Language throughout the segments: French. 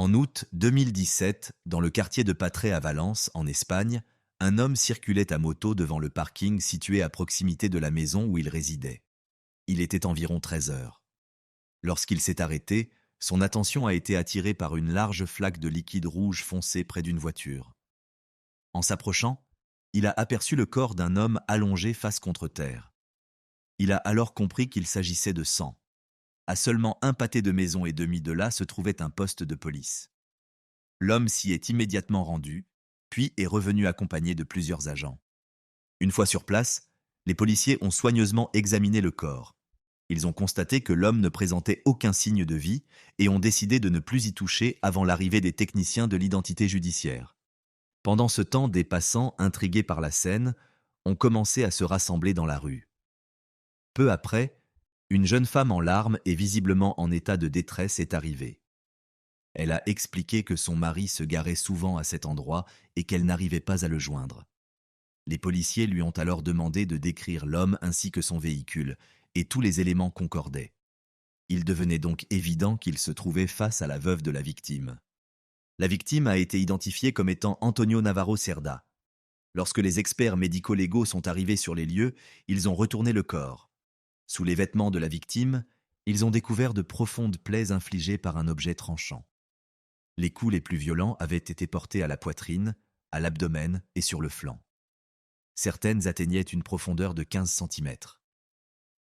En août 2017, dans le quartier de Patré à Valence, en Espagne, un homme circulait à moto devant le parking situé à proximité de la maison où il résidait. Il était environ 13 heures. Lorsqu'il s'est arrêté, son attention a été attirée par une large flaque de liquide rouge foncé près d'une voiture. En s'approchant, il a aperçu le corps d'un homme allongé face contre terre. Il a alors compris qu'il s'agissait de sang. À seulement un pâté de maison et demi de là se trouvait un poste de police. L'homme s'y est immédiatement rendu, puis est revenu accompagné de plusieurs agents. Une fois sur place, les policiers ont soigneusement examiné le corps. Ils ont constaté que l'homme ne présentait aucun signe de vie et ont décidé de ne plus y toucher avant l'arrivée des techniciens de l'identité judiciaire. Pendant ce temps, des passants, intrigués par la scène, ont commencé à se rassembler dans la rue. Peu après, une jeune femme en larmes et visiblement en état de détresse est arrivée. Elle a expliqué que son mari se garait souvent à cet endroit et qu'elle n'arrivait pas à le joindre. Les policiers lui ont alors demandé de décrire l'homme ainsi que son véhicule, et tous les éléments concordaient. Il devenait donc évident qu'il se trouvait face à la veuve de la victime. La victime a été identifiée comme étant Antonio Navarro Cerda. Lorsque les experts médico-légaux sont arrivés sur les lieux, ils ont retourné le corps. Sous les vêtements de la victime, ils ont découvert de profondes plaies infligées par un objet tranchant. Les coups les plus violents avaient été portés à la poitrine, à l'abdomen et sur le flanc. Certaines atteignaient une profondeur de 15 centimètres.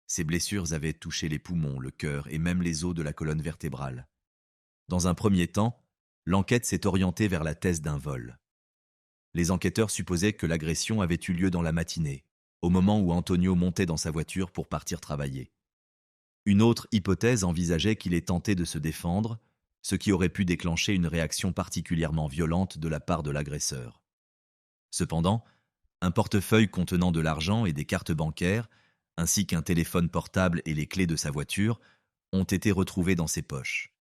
Ces blessures avaient touché les poumons, le cœur et même les os de la colonne vertébrale. Dans un premier temps, l'enquête s'est orientée vers la thèse d'un vol. Les enquêteurs supposaient que l'agression avait eu lieu dans la matinée, au moment où Antonio montait dans sa voiture pour partir travailler. Une autre hypothèse envisageait qu'il ait tenté de se défendre, ce qui aurait pu déclencher une réaction particulièrement violente de la part de l'agresseur. Cependant, un portefeuille contenant de l'argent et des cartes bancaires, ainsi qu'un téléphone portable et les clés de sa voiture, ont été retrouvés dans ses poches.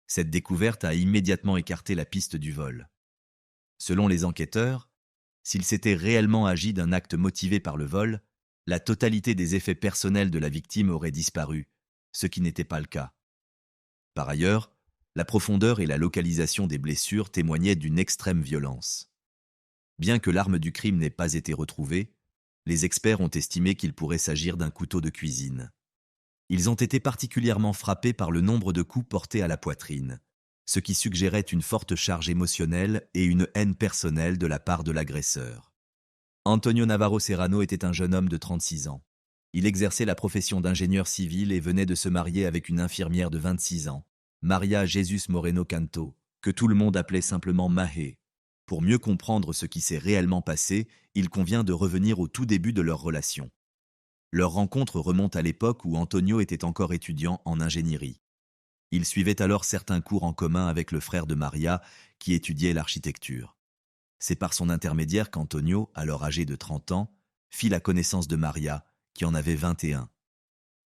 Cette découverte a immédiatement écarté la piste du vol. Selon les enquêteurs, s'il s'était réellement agi d'un acte motivé par le vol, la totalité des effets personnels de la victime aurait disparu, ce qui n'était pas le cas. Par ailleurs, la profondeur et la localisation des blessures témoignaient d'une extrême violence. Bien que l'arme du crime n'ait pas été retrouvée, les experts ont estimé qu'il pourrait s'agir d'un couteau de cuisine. Ils ont été particulièrement frappés par le nombre de coups portés à la poitrine, ce qui suggérait une forte charge émotionnelle et une haine personnelle de la part de l'agresseur. Antonio Navarro Serrano était un jeune homme de 36 ans. Il exerçait la profession d'ingénieur civil et venait de se marier avec une infirmière de 26 ans, Maria Jesus Moreno Canto, que tout le monde appelait simplement Mahé. Pour mieux comprendre ce qui s'est réellement passé, il convient de revenir au tout début de leur relation. Leur rencontre remonte à l'époque où Antonio était encore étudiant en ingénierie. Il suivait alors certains cours en commun avec le frère de Maria, qui étudiait l'architecture. C'est par son intermédiaire qu'Antonio, alors âgé de 30 ans, fit la connaissance de Maria, qui en avait 21.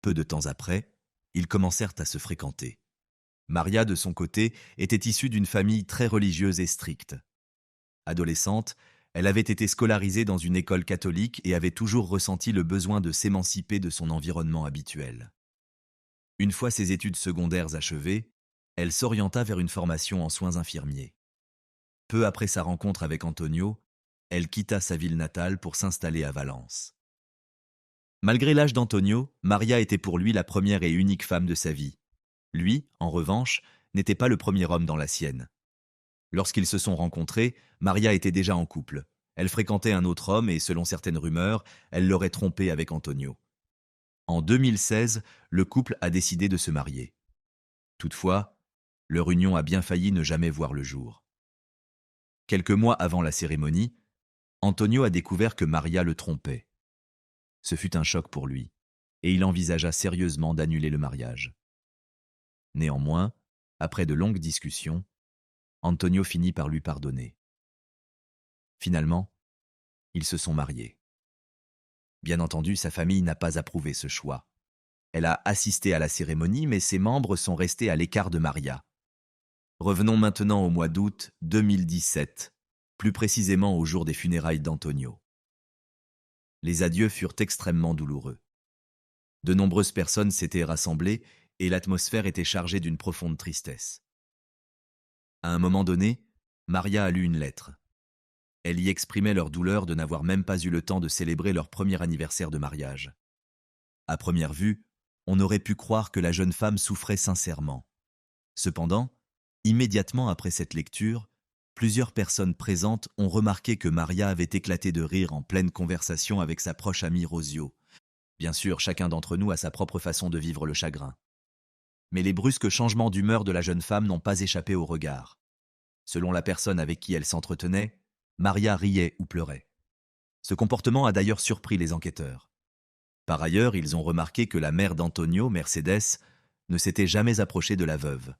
Peu de temps après, ils commencèrent à se fréquenter. Maria, de son côté, était issue d'une famille très religieuse et stricte. Adolescente, elle avait été scolarisée dans une école catholique et avait toujours ressenti le besoin de s'émanciper de son environnement habituel. Une fois ses études secondaires achevées, elle s'orienta vers une formation en soins infirmiers. Peu après sa rencontre avec Antonio, elle quitta sa ville natale pour s'installer à Valence. Malgré l'âge d'Antonio, Maria était pour lui la première et unique femme de sa vie. Lui, en revanche, n'était pas le premier homme dans la sienne. Lorsqu'ils se sont rencontrés, Maria était déjà en couple. Elle fréquentait un autre homme et, selon certaines rumeurs, elle l'aurait trompé avec Antonio. En 2016, le couple a décidé de se marier. Toutefois, leur union a bien failli ne jamais voir le jour. Quelques mois avant la cérémonie, Antonio a découvert que Maria le trompait. Ce fut un choc pour lui, et il envisagea sérieusement d'annuler le mariage. Néanmoins, après de longues discussions, Antonio finit par lui pardonner. Finalement, ils se sont mariés. Bien entendu, sa famille n'a pas approuvé ce choix. Elle a assisté à la cérémonie, mais ses membres sont restés à l'écart de Maria. Revenons maintenant au mois d'août 2017, plus précisément au jour des funérailles d'Antonio. Les adieux furent extrêmement douloureux. De nombreuses personnes s'étaient rassemblées et l'atmosphère était chargée d'une profonde tristesse. À un moment donné, Maria a lu une lettre. Elle y exprimait leur douleur de n'avoir même pas eu le temps de célébrer leur premier anniversaire de mariage. À première vue, on aurait pu croire que la jeune femme souffrait sincèrement. Cependant, immédiatement après cette lecture, plusieurs personnes présentes ont remarqué que Maria avait éclaté de rire en pleine conversation avec sa proche amie Rosio. Bien sûr, chacun d'entre nous a sa propre façon de vivre le chagrin. Mais les brusques changements d'humeur de la jeune femme n'ont pas échappé au regard. Selon la personne avec qui elle s'entretenait, Maria riait ou pleurait. Ce comportement a d'ailleurs surpris les enquêteurs. Par ailleurs, ils ont remarqué que la mère d'Antonio, Mercedes, ne s'était jamais approchée de la veuve.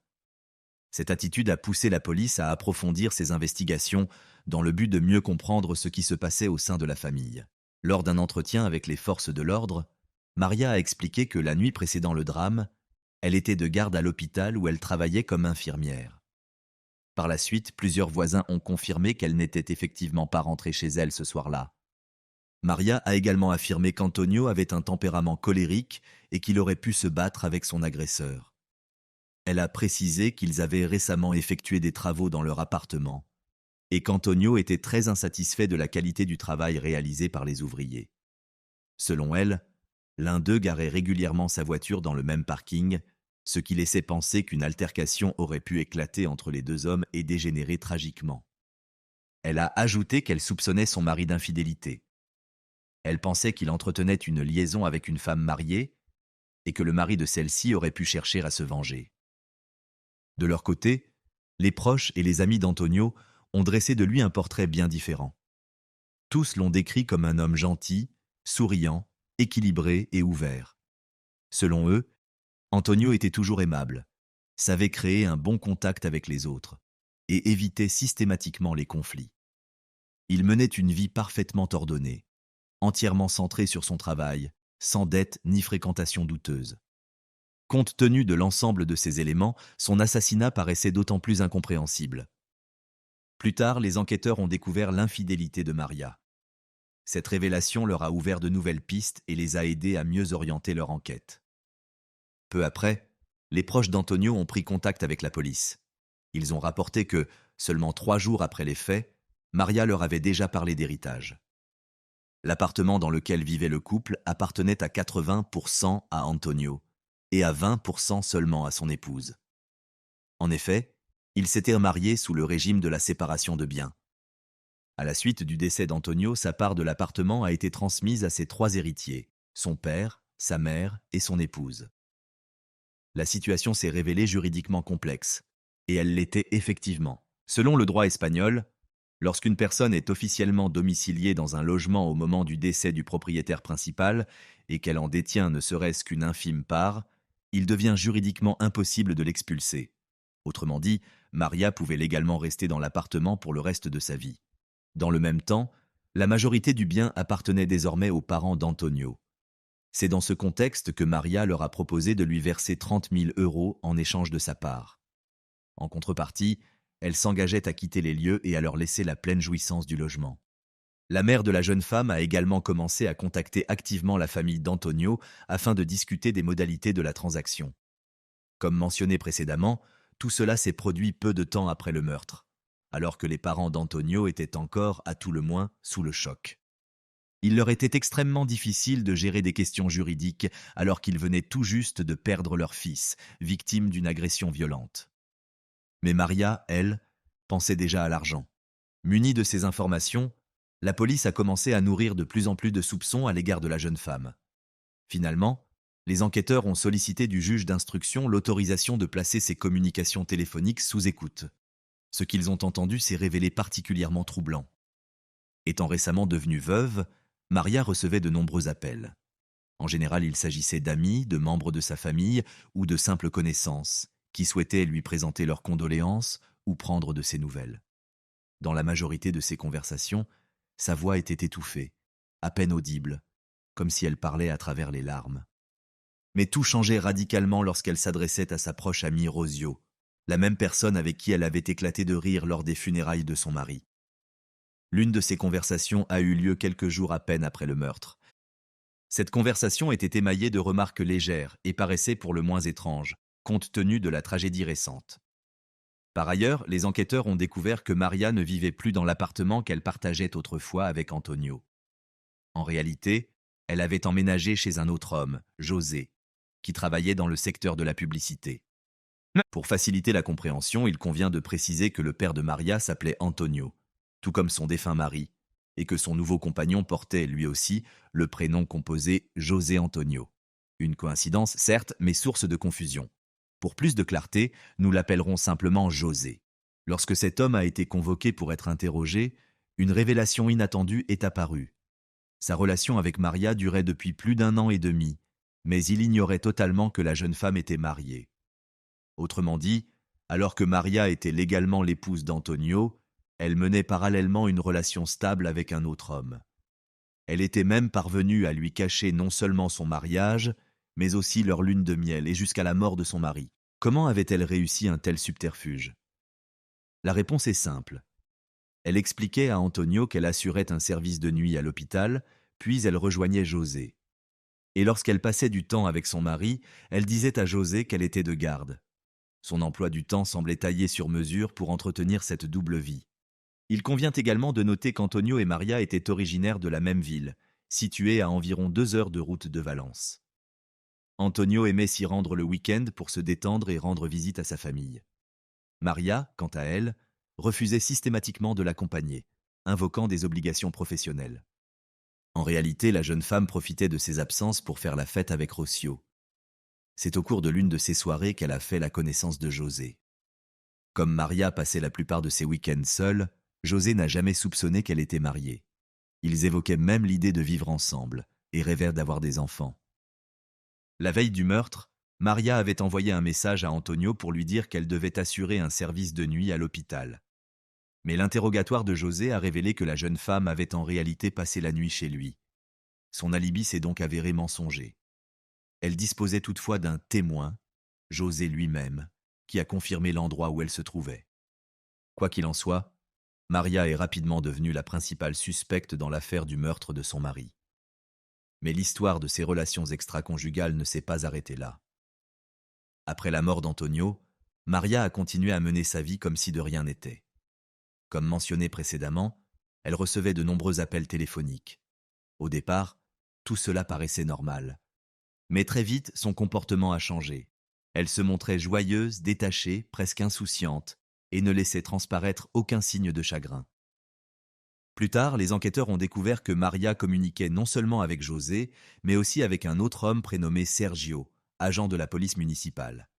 Cette attitude a poussé la police à approfondir ses investigations dans le but de mieux comprendre ce qui se passait au sein de la famille. Lors d'un entretien avec les forces de l'ordre, Maria a expliqué que la nuit précédant le drame, elle était de garde à l'hôpital où elle travaillait comme infirmière. Par la suite, plusieurs voisins ont confirmé qu'elle n'était effectivement pas rentrée chez elle ce soir-là. Maria a également affirmé qu'Antonio avait un tempérament colérique et qu'il aurait pu se battre avec son agresseur. Elle a précisé qu'ils avaient récemment effectué des travaux dans leur appartement et qu'Antonio était très insatisfait de la qualité du travail réalisé par les ouvriers. Selon elle, l'un d'eux garait régulièrement sa voiture dans le même parking, ce qui laissait penser qu'une altercation aurait pu éclater entre les deux hommes et dégénérer tragiquement. Elle a ajouté qu'elle soupçonnait son mari d'infidélité. Elle pensait qu'il entretenait une liaison avec une femme mariée et que le mari de celle-ci aurait pu chercher à se venger. De leur côté, les proches et les amis d'Antonio ont dressé de lui un portrait bien différent. Tous l'ont décrit comme un homme gentil, souriant, équilibré et ouvert. Selon eux, Antonio était toujours aimable, savait créer un bon contact avec les autres et évitait systématiquement les conflits. Il menait une vie parfaitement ordonnée, entièrement centrée sur son travail, sans dette ni fréquentation douteuse. Compte tenu de l'ensemble de ces éléments, son assassinat paraissait d'autant plus incompréhensible. Plus tard, les enquêteurs ont découvert l'infidélité de Maria. Cette révélation leur a ouvert de nouvelles pistes et les a aidés à mieux orienter leur enquête. Peu après, les proches d'Antonio ont pris contact avec la police. Ils ont rapporté que, seulement 3 jours après les faits, Maria leur avait déjà parlé d'héritage. L'appartement dans lequel vivait le couple appartenait à 80% à Antonio et à 20% seulement à son épouse. En effet, ils s'étaient mariés sous le régime de la séparation de biens. À la suite du décès d'Antonio, sa part de l'appartement a été transmise à ses 3 héritiers, son père, sa mère et son épouse. La situation s'est révélée juridiquement complexe, et elle l'était effectivement. Selon le droit espagnol, lorsqu'une personne est officiellement domiciliée dans un logement au moment du décès du propriétaire principal et qu'elle en détient ne serait-ce qu'une infime part, il devient juridiquement impossible de l'expulser. Autrement dit, Maria pouvait légalement rester dans l'appartement pour le reste de sa vie. Dans le même temps, la majorité du bien appartenait désormais aux parents d'Antonio. C'est dans ce contexte que Maria leur a proposé de lui verser 30 000 € en échange de sa part. En contrepartie, elle s'engageait à quitter les lieux et à leur laisser la pleine jouissance du logement. La mère de la jeune femme a également commencé à contacter activement la famille d'Antonio afin de discuter des modalités de la transaction. Comme mentionné précédemment, tout cela s'est produit peu de temps après le meurtre, alors que les parents d'Antonio étaient encore, à tout le moins, sous le choc. Il leur était extrêmement difficile de gérer des questions juridiques alors qu'ils venaient tout juste de perdre leur fils, victime d'une agression violente. Mais Maria, elle, pensait déjà à l'argent. Munie de ces informations, la police a commencé à nourrir de plus en plus de soupçons à l'égard de la jeune femme. Finalement, les enquêteurs ont sollicité du juge d'instruction l'autorisation de placer ces communications téléphoniques sous écoute. Ce qu'ils ont entendu s'est révélé particulièrement troublant. Étant récemment devenue veuve, Maria recevait de nombreux appels. En général, il s'agissait d'amis, de membres de sa famille ou de simples connaissances qui souhaitaient lui présenter leurs condoléances ou prendre de ses nouvelles. Dans la majorité de ces conversations, sa voix était étouffée, à peine audible, comme si elle parlait à travers les larmes. Mais tout changeait radicalement lorsqu'elle s'adressait à sa proche amie Rosio, la même personne avec qui elle avait éclaté de rire lors des funérailles de son mari. L'une de ces conversations a eu lieu quelques jours à peine après le meurtre. Cette conversation était émaillée de remarques légères et paraissait pour le moins étrange, compte tenu de la tragédie récente. Par ailleurs, les enquêteurs ont découvert que Maria ne vivait plus dans l'appartement qu'elle partageait autrefois avec Antonio. En réalité, elle avait emménagé chez un autre homme, José, qui travaillait dans le secteur de la publicité. Pour faciliter la compréhension, il convient de préciser que le père de Maria s'appelait Antonio, tout comme son défunt mari, et que son nouveau compagnon portait, lui aussi, le prénom composé José Antonio. Une coïncidence, certes, mais source de confusion. Pour plus de clarté, nous l'appellerons simplement José. Lorsque cet homme a été convoqué pour être interrogé, une révélation inattendue est apparue. Sa relation avec Maria durait depuis plus d'un an et demi, mais il ignorait totalement que la jeune femme était mariée. Autrement dit, alors que Maria était légalement l'épouse d'Antonio, elle menait parallèlement une relation stable avec un autre homme. Elle était même parvenue à lui cacher non seulement son mariage, mais aussi leur lune de miel et jusqu'à la mort de son mari. Comment avait-elle réussi un tel subterfuge? La réponse est simple. Elle expliquait à Antonio qu'elle assurait un service de nuit à l'hôpital, puis elle rejoignait José. Et lorsqu'elle passait du temps avec son mari, elle disait à José qu'elle était de garde. Son emploi du temps semblait taillé sur mesure pour entretenir cette double vie. Il convient également de noter qu'Antonio et Maria étaient originaires de la même ville, située à environ 2 heures de route de Valence. Antonio aimait s'y rendre le week-end pour se détendre et rendre visite à sa famille. Maria, quant à elle, refusait systématiquement de l'accompagner, invoquant des obligations professionnelles. En réalité, la jeune femme profitait de ses absences pour faire la fête avec Rocio. C'est au cours de l'une de ces soirées qu'elle a fait la connaissance de José. Comme Maria passait la plupart de ses week-ends seule, José n'a jamais soupçonné qu'elle était mariée. Ils évoquaient même l'idée de vivre ensemble et rêvèrent d'avoir des enfants. La veille du meurtre, Maria avait envoyé un message à Antonio pour lui dire qu'elle devait assurer un service de nuit à l'hôpital. Mais l'interrogatoire de José a révélé que la jeune femme avait en réalité passé la nuit chez lui. Son alibi s'est donc avéré mensonger. Elle disposait toutefois d'un témoin, José lui-même, qui a confirmé l'endroit où elle se trouvait. Quoi qu'il en soit, Maria est rapidement devenue la principale suspecte dans l'affaire du meurtre de son mari. Mais l'histoire de ses relations extra-conjugales ne s'est pas arrêtée là. Après la mort d'Antonio, Maria a continué à mener sa vie comme si de rien n'était. Comme mentionné précédemment, elle recevait de nombreux appels téléphoniques. Au départ, tout cela paraissait normal. Mais très vite, son comportement a changé. Elle se montrait joyeuse, détachée, presque insouciante, et ne laissait transparaître aucun signe de chagrin. Plus tard, les enquêteurs ont découvert que Maria communiquait non seulement avec José, mais aussi avec un autre homme prénommé Sergio, agent de la police municipale.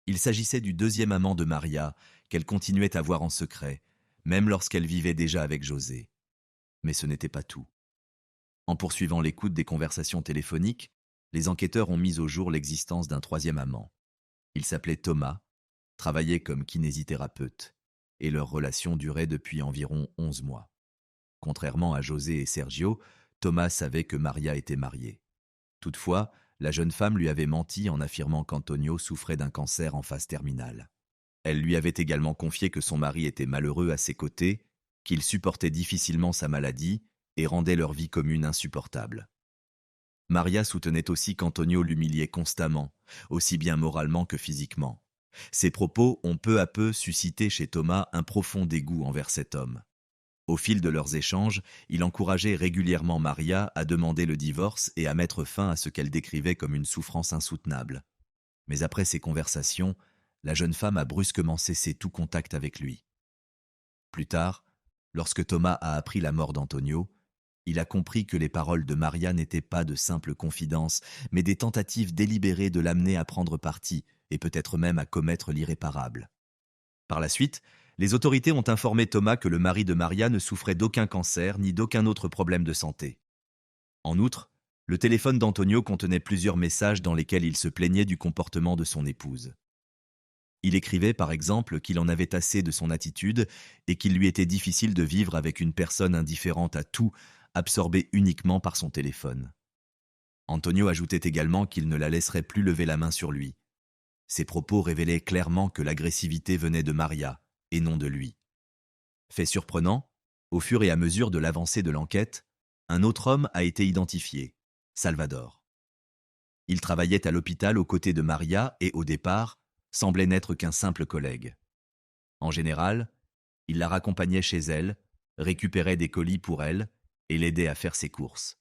Il s'agissait du deuxième amant de Maria, qu'elle continuait à voir en secret, même lorsqu'elle vivait déjà avec José. Mais ce n'était pas tout. En poursuivant l'écoute des conversations téléphoniques, les enquêteurs ont mis au jour l'existence d'un troisième amant. Il s'appelait Thomas, travaillait comme kinésithérapeute, et leur relation durait depuis environ 11 mois. Contrairement à José et Sergio, Thomas savait que Maria était mariée. Toutefois, la jeune femme lui avait menti en affirmant qu'Antonio souffrait d'un cancer en phase terminale. Elle lui avait également confié que son mari était malheureux à ses côtés, qu'il supportait difficilement sa maladie et rendait leur vie commune insupportable. Maria soutenait aussi qu'Antonio l'humiliait constamment, aussi bien moralement que physiquement. Ces propos ont peu à peu suscité chez Thomas un profond dégoût envers cet homme. Au fil de leurs échanges, il encourageait régulièrement Maria à demander le divorce et à mettre fin à ce qu'elle décrivait comme une souffrance insoutenable. Mais après ces conversations, la jeune femme a brusquement cessé tout contact avec lui. Plus tard, lorsque Thomas a appris la mort d'Antonio, il a compris que les paroles de Maria n'étaient pas de simples confidences, mais des tentatives délibérées de l'amener à prendre parti et peut-être même à commettre l'irréparable. Par la suite, les autorités ont informé Thomas que le mari de Maria ne souffrait d'aucun cancer ni d'aucun autre problème de santé. En outre, le téléphone d'Antonio contenait plusieurs messages dans lesquels il se plaignait du comportement de son épouse. Il écrivait par exemple qu'il en avait assez de son attitude et qu'il lui était difficile de vivre avec une personne indifférente à tout, absorbée uniquement par son téléphone. Antonio ajoutait également qu'il ne la laisserait plus lever la main sur lui. Ces propos révélaient clairement que l'agressivité venait de Maria, et non de lui. Fait surprenant, au fur et à mesure de l'avancée de l'enquête, un autre homme a été identifié, Salvador. Il travaillait à l'hôpital aux côtés de Maria et, au départ, semblait n'être qu'un simple collègue. En général, il la raccompagnait chez elle, récupérait des colis pour elle et l'aidait à faire ses courses.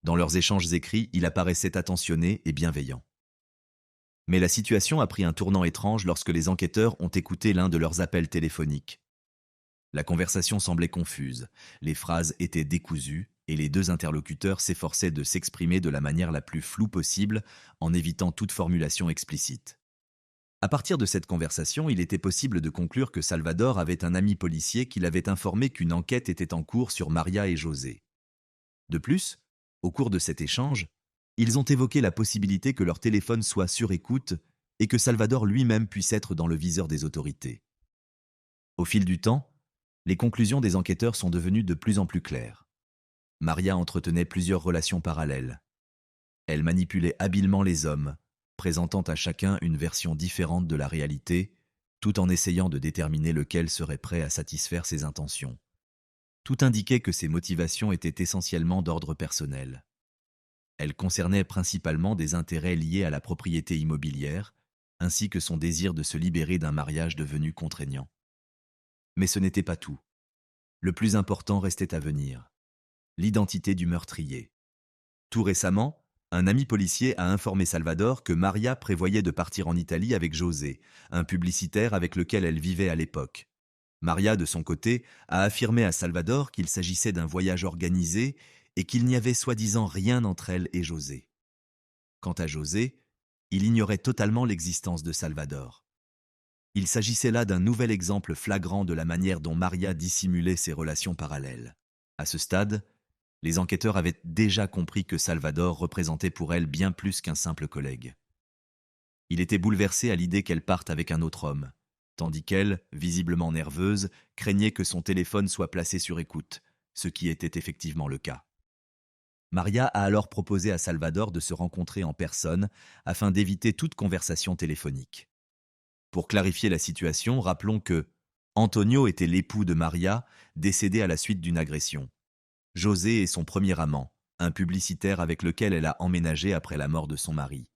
Dans leurs échanges écrits, il apparaissait attentionné et bienveillant. Mais la situation a pris un tournant étrange lorsque les enquêteurs ont écouté l'un de leurs appels téléphoniques. La conversation semblait confuse, les phrases étaient décousues et les deux interlocuteurs s'efforçaient de s'exprimer de la manière la plus floue possible en évitant toute formulation explicite. À partir de cette conversation, il était possible de conclure que Salvador avait un ami policier qui l'avait informé qu'une enquête était en cours sur Maria et José. De plus, au cours de cet échange, ils ont évoqué la possibilité que leur téléphone soit sur écoute et que Salvador lui-même puisse être dans le viseur des autorités. Au fil du temps, les conclusions des enquêteurs sont devenues de plus en plus claires. Maria entretenait plusieurs relations parallèles. Elle manipulait habilement les hommes, présentant à chacun une version différente de la réalité, tout en essayant de déterminer lequel serait prêt à satisfaire ses intentions. Tout indiquait que ses motivations étaient essentiellement d'ordre personnel. Elles concernaient principalement des intérêts liés à la propriété immobilière, ainsi que son désir de se libérer d'un mariage devenu contraignant. Mais ce n'était pas tout. Le plus important restait à venir: l'identité du meurtrier. Tout récemment, un ami policier a informé Salvador que Maria prévoyait de partir en Italie avec José, un publicitaire avec lequel elle vivait à l'époque. Maria, de son côté, a affirmé à Salvador qu'il s'agissait d'un voyage organisé et qu'il n'y avait soi-disant rien entre elle et José. Quant à José, il ignorait totalement l'existence de Salvador. Il s'agissait là d'un nouvel exemple flagrant de la manière dont Maria dissimulait ses relations parallèles. À ce stade, les enquêteurs avaient déjà compris que Salvador représentait pour elle bien plus qu'un simple collègue. Il était bouleversé à l'idée qu'elle parte avec un autre homme, tandis qu'elle, visiblement nerveuse, craignait que son téléphone soit placé sur écoute, ce qui était effectivement le cas. Maria a alors proposé à Salvador de se rencontrer en personne afin d'éviter toute conversation téléphonique. Pour clarifier la situation, rappelons que Antonio était l'époux de Maria, décédé à la suite d'une agression. José est son premier amant, un publicitaire avec lequel elle a emménagé après la mort de son mari.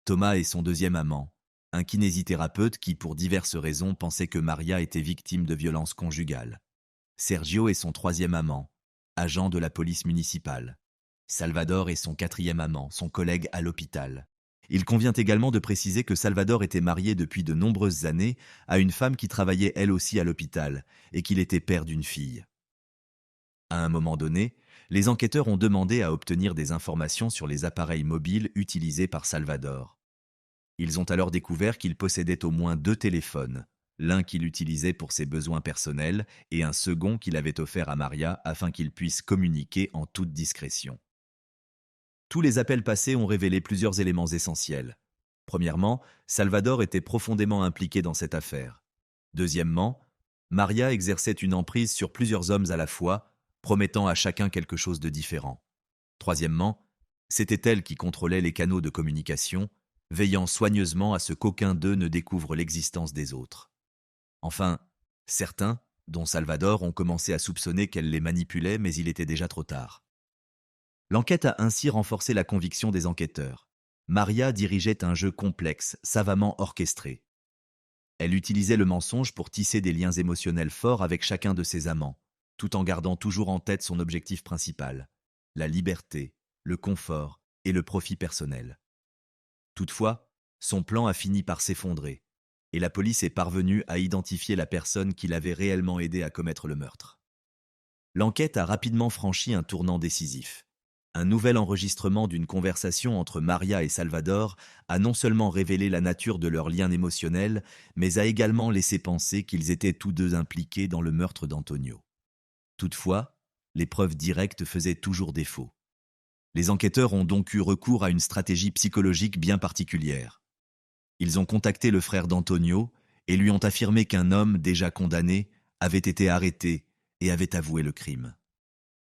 Thomas est son deuxième amant, un kinésithérapeute qui, pour diverses raisons, pensait que Maria était victime de violences conjugales. Sergio est son troisième amant, agent de la police municipale. Salvador est son quatrième amant, son collègue à l'hôpital. Il convient également de préciser que Salvador était marié depuis de nombreuses années à une femme qui travaillait elle aussi à l'hôpital et qu'il était père d'une fille. À un moment donné, les enquêteurs ont demandé à obtenir des informations sur les appareils mobiles utilisés par Salvador. Ils ont alors découvert qu'il possédait au moins 2 téléphones, l'un qu'il utilisait pour ses besoins personnels et un second qu'il avait offert à Maria afin qu'ils puissent communiquer en toute discrétion. Tous les appels passés ont révélé plusieurs éléments essentiels. Premièrement, Salvador était profondément impliqué dans cette affaire. Deuxièmement, Maria exerçait une emprise sur plusieurs hommes à la fois, promettant à chacun quelque chose de différent. Troisièmement, c'était elle qui contrôlait les canaux de communication, veillant soigneusement à ce qu'aucun d'eux ne découvre l'existence des autres. Enfin, certains, dont Salvador, ont commencé à soupçonner qu'elle les manipulait, mais il était déjà trop tard. L'enquête a ainsi renforcé la conviction des enquêteurs. Maria dirigeait un jeu complexe, savamment orchestré. Elle utilisait le mensonge pour tisser des liens émotionnels forts avec chacun de ses amants, tout en gardant toujours en tête son objectif principal: la liberté, le confort et le profit personnel. Toutefois, son plan a fini par s'effondrer, et la police est parvenue à identifier la personne qui l'avait réellement aidé à commettre le meurtre. L'enquête a rapidement franchi un tournant décisif. Un nouvel enregistrement d'une conversation entre Maria et Salvador a non seulement révélé la nature de leur lien émotionnel, mais a également laissé penser qu'ils étaient tous deux impliqués dans le meurtre d'Antonio. Toutefois, les preuves directes faisaient toujours défaut. Les enquêteurs ont donc eu recours à une stratégie psychologique bien particulière. Ils ont contacté le frère d'Antonio et lui ont affirmé qu'un homme déjà condamné avait été arrêté et avait avoué le crime.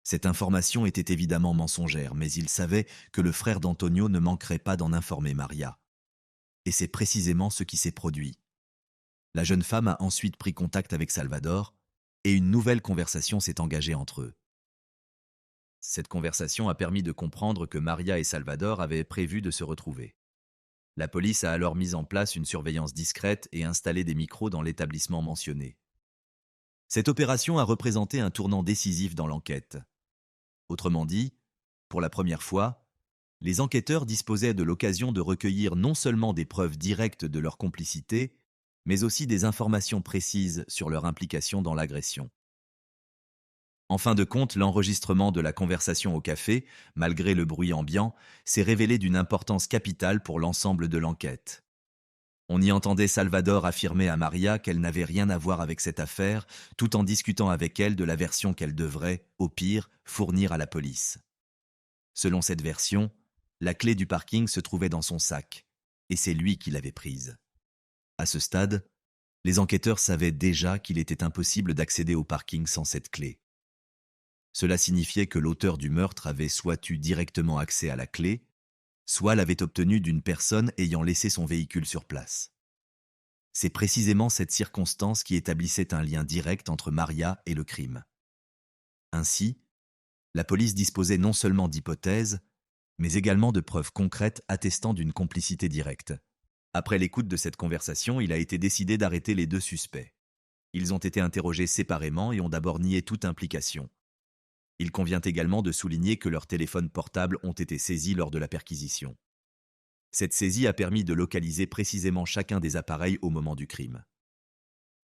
Cette information était évidemment mensongère, mais ils savaient que le frère d'Antonio ne manquerait pas d'en informer Maria. Et c'est précisément ce qui s'est produit. La jeune femme a ensuite pris contact avec Salvador et une nouvelle conversation s'est engagée entre eux. Cette conversation a permis de comprendre que Maria et Salvador avaient prévu de se retrouver. La police a alors mis en place une surveillance discrète et installé des micros dans l'établissement mentionné. Cette opération a représenté un tournant décisif dans l'enquête. Autrement dit, pour la première fois, les enquêteurs disposaient de l'occasion de recueillir non seulement des preuves directes de leur complicité, mais aussi des informations précises sur leur implication dans l'agression. En fin de compte, l'enregistrement de la conversation au café, malgré le bruit ambiant, s'est révélé d'une importance capitale pour l'ensemble de l'enquête. On y entendait Salvador affirmer à Maria qu'elle n'avait rien à voir avec cette affaire, tout en discutant avec elle de la version qu'elle devrait, au pire, fournir à la police. Selon cette version, la clé du parking se trouvait dans son sac, et c'est lui qui l'avait prise. À ce stade, les enquêteurs savaient déjà qu'il était impossible d'accéder au parking sans cette clé. Cela signifiait que l'auteur du meurtre avait soit eu directement accès à la clé, soit l'avait obtenue d'une personne ayant laissé son véhicule sur place. C'est précisément cette circonstance qui établissait un lien direct entre Maria et le crime. Ainsi, la police disposait non seulement d'hypothèses, mais également de preuves concrètes attestant d'une complicité directe. Après l'écoute de cette conversation, il a été décidé d'arrêter les deux suspects. Ils ont été interrogés séparément et ont d'abord nié toute implication. Il convient également de souligner que leurs téléphones portables ont été saisis lors de la perquisition. Cette saisie a permis de localiser précisément chacun des appareils au moment du crime.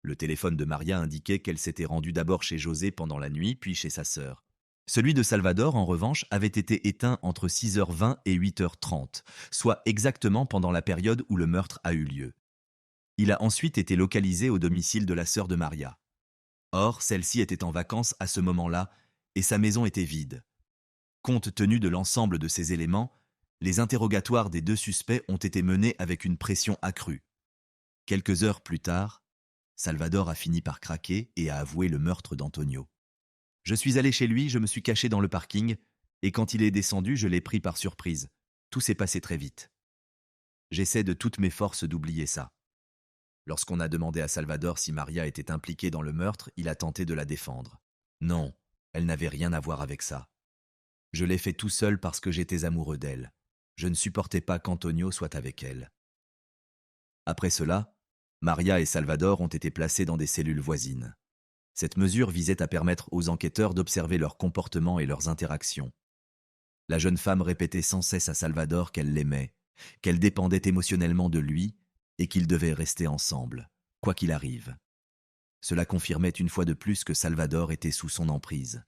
Le téléphone de Maria indiquait qu'elle s'était rendue d'abord chez José pendant la nuit, puis chez sa sœur. Celui de Salvador, en revanche, avait été éteint entre 6h20 et 8h30, soit exactement pendant la période où le meurtre a eu lieu. Il a ensuite été localisé au domicile de la sœur de Maria. Or, celle-ci était en vacances à ce moment-là et sa maison était vide. Compte tenu de l'ensemble de ces éléments, les interrogatoires des deux suspects ont été menés avec une pression accrue. Quelques heures plus tard, Salvador a fini par craquer et a avoué le meurtre d'Antonio. « Je suis allé chez lui, je me suis caché dans le parking, et quand il est descendu, je l'ai pris par surprise. Tout s'est passé très vite. J'essaie de toutes mes forces d'oublier ça. » Lorsqu'on a demandé à Salvador si Maria était impliquée dans le meurtre, il a tenté de la défendre. Non, elle n'avait rien à voir avec ça. Je l'ai fait tout seul parce que j'étais amoureux d'elle. Je ne supportais pas qu'Antonio soit avec elle. Après cela, Maria et Salvador ont été placés dans des cellules voisines. Cette mesure visait à permettre aux enquêteurs d'observer leur comportement et leurs interactions. La jeune femme répétait sans cesse à Salvador qu'elle l'aimait, qu'elle dépendait émotionnellement de lui et qu'ils devaient rester ensemble, quoi qu'il arrive. Cela confirmait une fois de plus que Salvador était sous son emprise.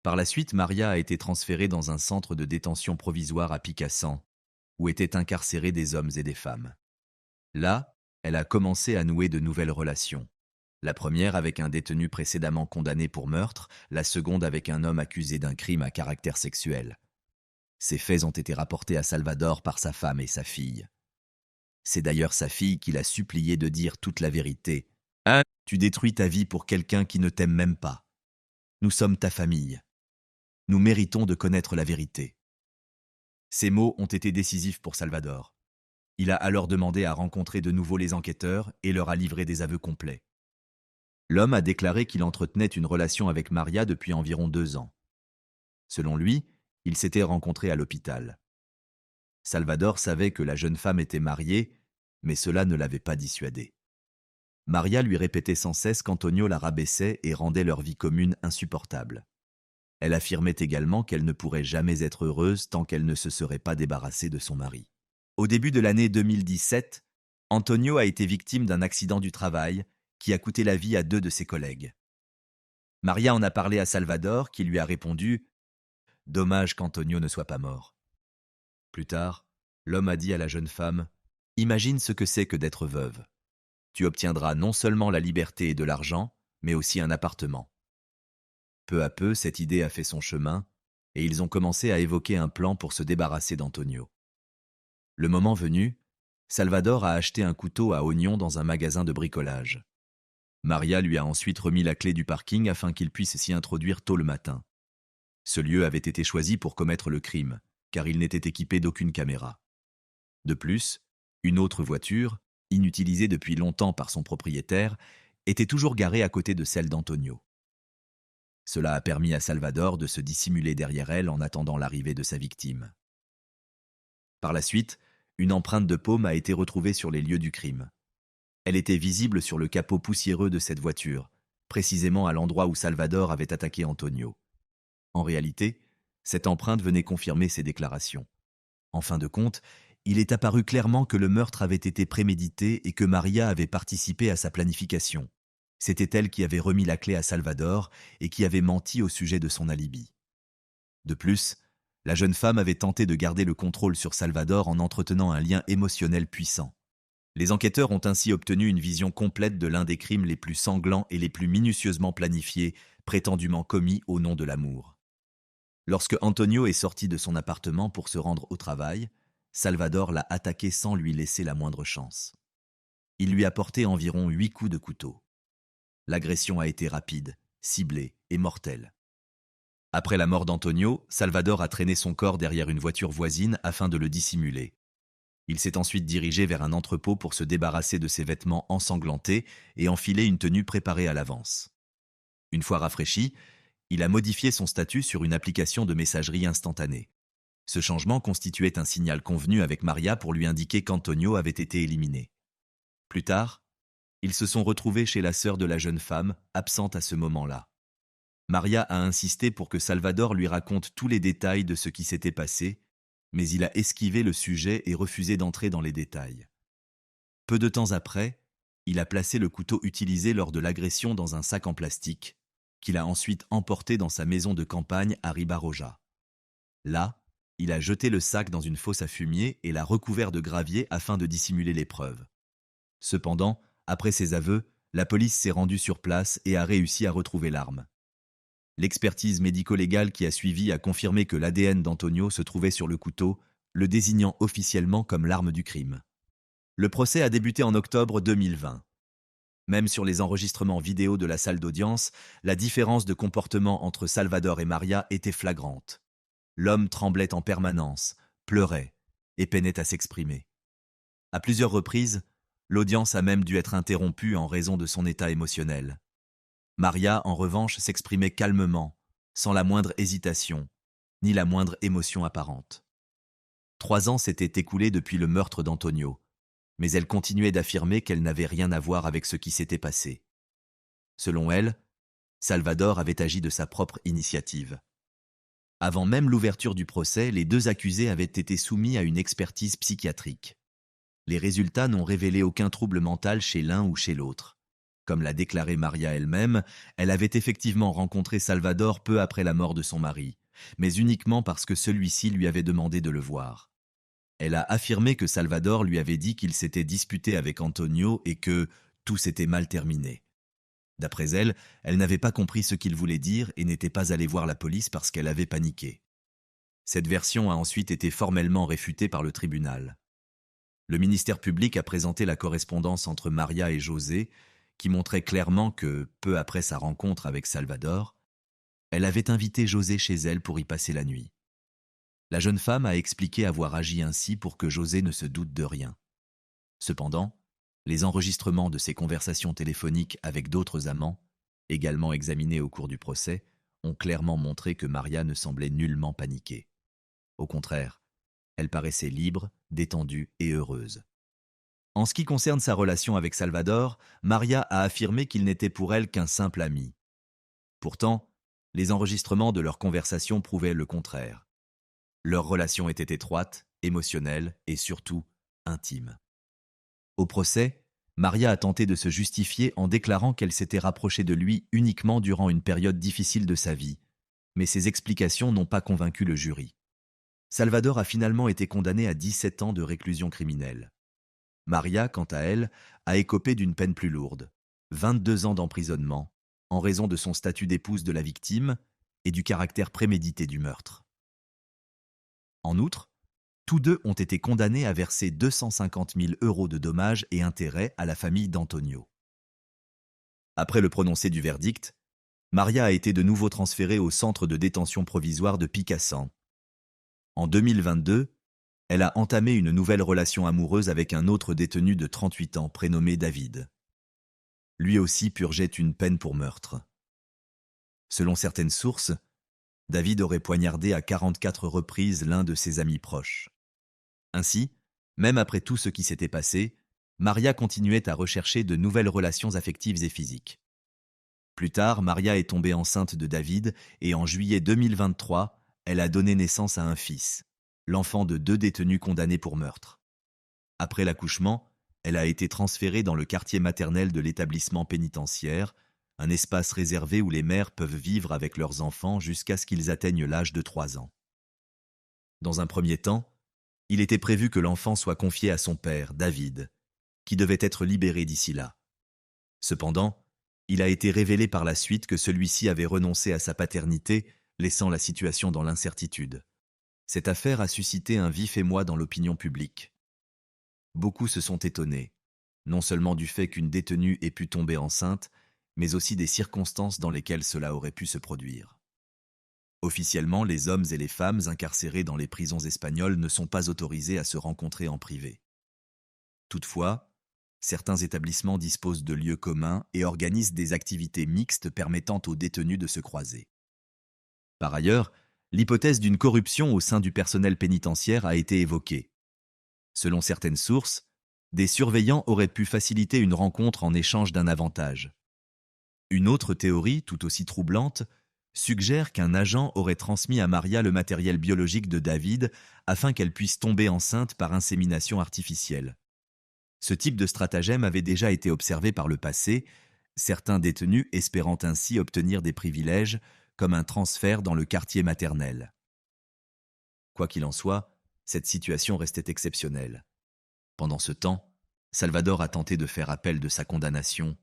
Par la suite, Maria a été transférée dans un centre de détention provisoire à Picassant, où étaient incarcérés des hommes et des femmes. Là, elle a commencé à nouer de nouvelles relations. La première avec un détenu précédemment condamné pour meurtre, la seconde avec un homme accusé d'un crime à caractère sexuel. Ces faits ont été rapportés à Salvador par sa femme et sa fille. C'est d'ailleurs sa fille qui l'a supplié de dire toute la vérité. « Hein, tu détruis ta vie pour quelqu'un qui ne t'aime même pas. Nous sommes ta famille. Nous méritons de connaître la vérité. » Ces mots ont été décisifs pour Salvador. Il a alors demandé à rencontrer de nouveau les enquêteurs et leur a livré des aveux complets. L'homme a déclaré qu'il entretenait une relation avec Maria depuis environ 2 ans. Selon lui, ils s'étaient rencontrés à l'hôpital. Salvador savait que la jeune femme était mariée, mais cela ne l'avait pas dissuadé. Maria lui répétait sans cesse qu'Antonio la rabaissait et rendait leur vie commune insupportable. Elle affirmait également qu'elle ne pourrait jamais être heureuse tant qu'elle ne se serait pas débarrassée de son mari. Au début de l'année 2017, Antonio a été victime d'un accident du travail qui a coûté la vie à 2 de ses collègues. Maria en a parlé à Salvador, qui lui a répondu « Dommage qu'Antonio ne soit pas mort ». Plus tard, l'homme a dit à la jeune femme « Imagine ce que c'est que d'être veuve. Tu obtiendras non seulement la liberté et de l'argent, mais aussi un appartement. » Peu à peu, cette idée a fait son chemin, et ils ont commencé à évoquer un plan pour se débarrasser d'Antonio. Le moment venu, Salvador a acheté un couteau à oignon dans un magasin de bricolage. Maria lui a ensuite remis la clé du parking afin qu'il puisse s'y introduire tôt le matin. Ce lieu avait été choisi pour commettre le crime, car il n'était équipé d'aucune caméra. De plus, une autre voiture, inutilisée depuis longtemps par son propriétaire, était toujours garée à côté de celle d'Antonio. Cela a permis à Salvador de se dissimuler derrière elle en attendant l'arrivée de sa victime. Par la suite, une empreinte de paume a été retrouvée sur les lieux du crime. Elle était visible sur le capot poussiéreux de cette voiture, précisément à l'endroit où Salvador avait attaqué Antonio. En réalité, cette empreinte venait confirmer ses déclarations. En fin de compte, il est apparu clairement que le meurtre avait été prémédité et que Maria avait participé à sa planification. C'était elle qui avait remis la clé à Salvador et qui avait menti au sujet de son alibi. De plus, la jeune femme avait tenté de garder le contrôle sur Salvador en entretenant un lien émotionnel puissant. Les enquêteurs ont ainsi obtenu une vision complète de l'un des crimes les plus sanglants et les plus minutieusement planifiés, prétendument commis au nom de l'amour. Lorsque Antonio est sorti de son appartement pour se rendre au travail, Salvador l'a attaqué sans lui laisser la moindre chance. Il lui a porté environ 8 coups de couteau. L'agression a été rapide, ciblée et mortelle. Après la mort d'Antonio, Salvador a traîné son corps derrière une voiture voisine afin de le dissimuler. Il s'est ensuite dirigé vers un entrepôt pour se débarrasser de ses vêtements ensanglantés et enfiler une tenue préparée à l'avance. Une fois rafraîchi, il a modifié son statut sur une application de messagerie instantanée. Ce changement constituait un signal convenu avec Maria pour lui indiquer qu'Antonio avait été éliminé. Plus tard, ils se sont retrouvés chez la sœur de la jeune femme, absente à ce moment-là. Maria a insisté pour que Salvador lui raconte tous les détails de ce qui s'était passé, mais il a esquivé le sujet et refusé d'entrer dans les détails. Peu de temps après, il a placé le couteau utilisé lors de l'agression dans un sac en plastique, qu'il a ensuite emporté dans sa maison de campagne à Ribaroja. Là, il a jeté le sac dans une fosse à fumier et l'a recouvert de gravier afin de dissimuler les preuves. Cependant, après ses aveux, la police s'est rendue sur place et a réussi à retrouver l'arme. L'expertise médico-légale qui a suivi a confirmé que l'ADN d'Antonio se trouvait sur le couteau, le désignant officiellement comme l'arme du crime. Le procès a débuté en octobre 2020. Même sur les enregistrements vidéo de la salle d'audience, la différence de comportement entre Salvador et Maria était flagrante. L'homme tremblait en permanence, pleurait et peinait à s'exprimer. À plusieurs reprises, l'audience a même dû être interrompue en raison de son état émotionnel. Maria, en revanche, s'exprimait calmement, sans la moindre hésitation, ni la moindre émotion apparente. 3 ans s'étaient écoulés depuis le meurtre d'Antonio, mais elle continuait d'affirmer qu'elle n'avait rien à voir avec ce qui s'était passé. Selon elle, Salvador avait agi de sa propre initiative. Avant même l'ouverture du procès, les 2 accusés avaient été soumis à une expertise psychiatrique. Les résultats n'ont révélé aucun trouble mental chez l'un ou chez l'autre. Comme l'a déclaré Maria elle-même, elle avait effectivement rencontré Salvador peu après la mort de son mari, mais uniquement parce que celui-ci lui avait demandé de le voir. Elle a affirmé que Salvador lui avait dit qu'il s'était disputé avec Antonio et que tout s'était mal terminé. D'après elle, elle n'avait pas compris ce qu'il voulait dire et n'était pas allée voir la police parce qu'elle avait paniqué. Cette version a ensuite été formellement réfutée par le tribunal. Le ministère public a présenté la correspondance entre Maria et José, qui montrait clairement que, peu après sa rencontre avec Salvador, elle avait invité José chez elle pour y passer la nuit. La jeune femme a expliqué avoir agi ainsi pour que José ne se doute de rien. Cependant, les enregistrements de ses conversations téléphoniques avec d'autres amants, également examinés au cours du procès, ont clairement montré que Maria ne semblait nullement paniquée. Au contraire, elle paraissait libre, détendue et heureuse. En ce qui concerne sa relation avec Salvador, Maria a affirmé qu'il n'était pour elle qu'un simple ami. Pourtant, les enregistrements de leur conversation prouvaient le contraire. Leur relation était étroite, émotionnelle et surtout intime. Au procès, Maria a tenté de se justifier en déclarant qu'elle s'était rapprochée de lui uniquement durant une période difficile de sa vie, mais ses explications n'ont pas convaincu le jury. Salvador a finalement été condamné à 17 ans de réclusion criminelle. Maria, quant à elle, a écopé d'une peine plus lourde, 22 ans d'emprisonnement, en raison de son statut d'épouse de la victime et du caractère prémédité du meurtre. En outre, tous 2 ont été condamnés à verser 250 000 € de dommages et intérêts à la famille d'Antonio. Après le prononcé du verdict, Maria a été de nouveau transférée au centre de détention provisoire de Picassant. En 2022, elle a entamé une nouvelle relation amoureuse avec un autre détenu de 38 ans prénommé David. Lui aussi purgeait une peine pour meurtre. Selon certaines sources, David aurait poignardé à 44 reprises l'un de ses amis proches. Ainsi, Même après tout ce qui s'était passé, Maria continuait à rechercher de nouvelles relations affectives et physiques. Plus tard, Maria est tombée enceinte de David et en juillet 2023, elle a donné naissance à un fils, l'enfant de 2 détenus condamnés pour meurtre. Après l'accouchement, elle a été transférée dans le quartier maternel de l'établissement pénitentiaire, un espace réservé où les mères peuvent vivre avec leurs enfants jusqu'à ce qu'ils atteignent l'âge de 3 ans. Dans un premier temps, il était prévu que l'enfant soit confié à son père, David, qui devait être libéré d'ici là. Cependant, il a été révélé par la suite que celui-ci avait renoncé à sa paternité, laissant la situation dans l'incertitude. Cette affaire a suscité un vif émoi dans l'opinion publique. Beaucoup se sont étonnés, non seulement du fait qu'une détenue ait pu tomber enceinte, mais aussi des circonstances dans lesquelles cela aurait pu se produire. Officiellement, les hommes et les femmes incarcérés dans les prisons espagnoles ne sont pas autorisés à se rencontrer en privé. Toutefois, certains établissements disposent de lieux communs et organisent des activités mixtes permettant aux détenus de se croiser. Par ailleurs, l'hypothèse d'une corruption au sein du personnel pénitentiaire a été évoquée. Selon certaines sources, des surveillants auraient pu faciliter une rencontre en échange d'un avantage. Une autre théorie, tout aussi troublante, suggère qu'un agent aurait transmis à Maria le matériel biologique de David afin qu'elle puisse tomber enceinte par insémination artificielle. Ce type de stratagème avait déjà été observé par le passé, certains détenus espérant ainsi obtenir des privilèges, comme un transfert dans le quartier maternel. Quoi qu'il en soit, cette situation restait exceptionnelle. Pendant ce temps, Salvador a tenté de faire appel de sa condamnation,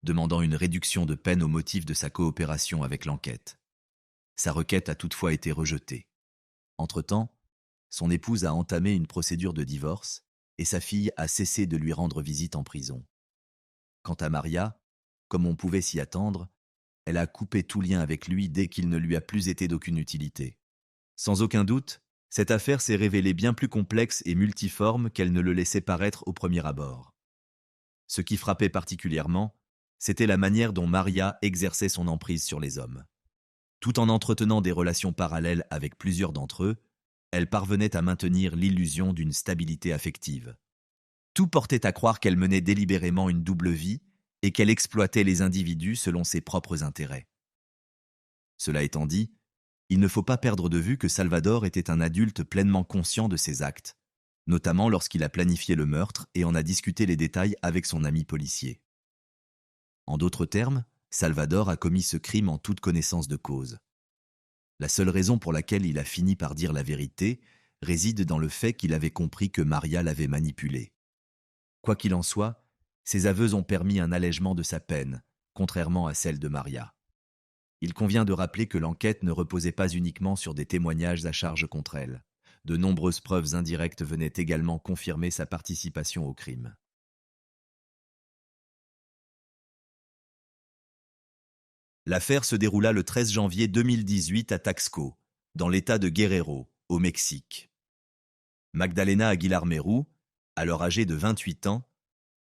demandant une réduction de peine au motif de sa coopération avec l'enquête. Sa requête a toutefois été rejetée. Entre-temps, son épouse a entamé une procédure de divorce et sa fille a cessé de lui rendre visite en prison. Quant à Maria, comme on pouvait s'y attendre, elle a coupé tout lien avec lui dès qu'il ne lui a plus été d'aucune utilité. Sans aucun doute, cette affaire s'est révélée bien plus complexe et multiforme qu'elle ne le laissait paraître au premier abord. Ce qui frappait particulièrement, c'était la manière dont Maria exerçait son emprise sur les hommes. Tout en entretenant des relations parallèles avec plusieurs d'entre eux, elle parvenait à maintenir l'illusion d'une stabilité affective. Tout portait à croire qu'elle menait délibérément une double vie et qu'elle exploitait les individus selon ses propres intérêts. Cela étant dit, il ne faut pas perdre de vue que Salvador était un adulte pleinement conscient de ses actes, notamment lorsqu'il a planifié le meurtre et en a discuté les détails avec son ami policier. En d'autres termes, Salvador a commis ce crime en toute connaissance de cause. La seule raison pour laquelle il a fini par dire la vérité réside dans le fait qu'il avait compris que Maria l'avait manipulé. Quoi qu'il en soit, ses aveux ont permis un allègement de sa peine, contrairement à celle de Maria. Il convient de rappeler que l'enquête ne reposait pas uniquement sur des témoignages à charge contre elle. De nombreuses preuves indirectes venaient également confirmer sa participation au crime. L'affaire se déroula le 13 janvier 2018 à Taxco, dans l'État de Guerrero, au Mexique. Magdalena Aguilar Merú, alors âgée de 28 ans,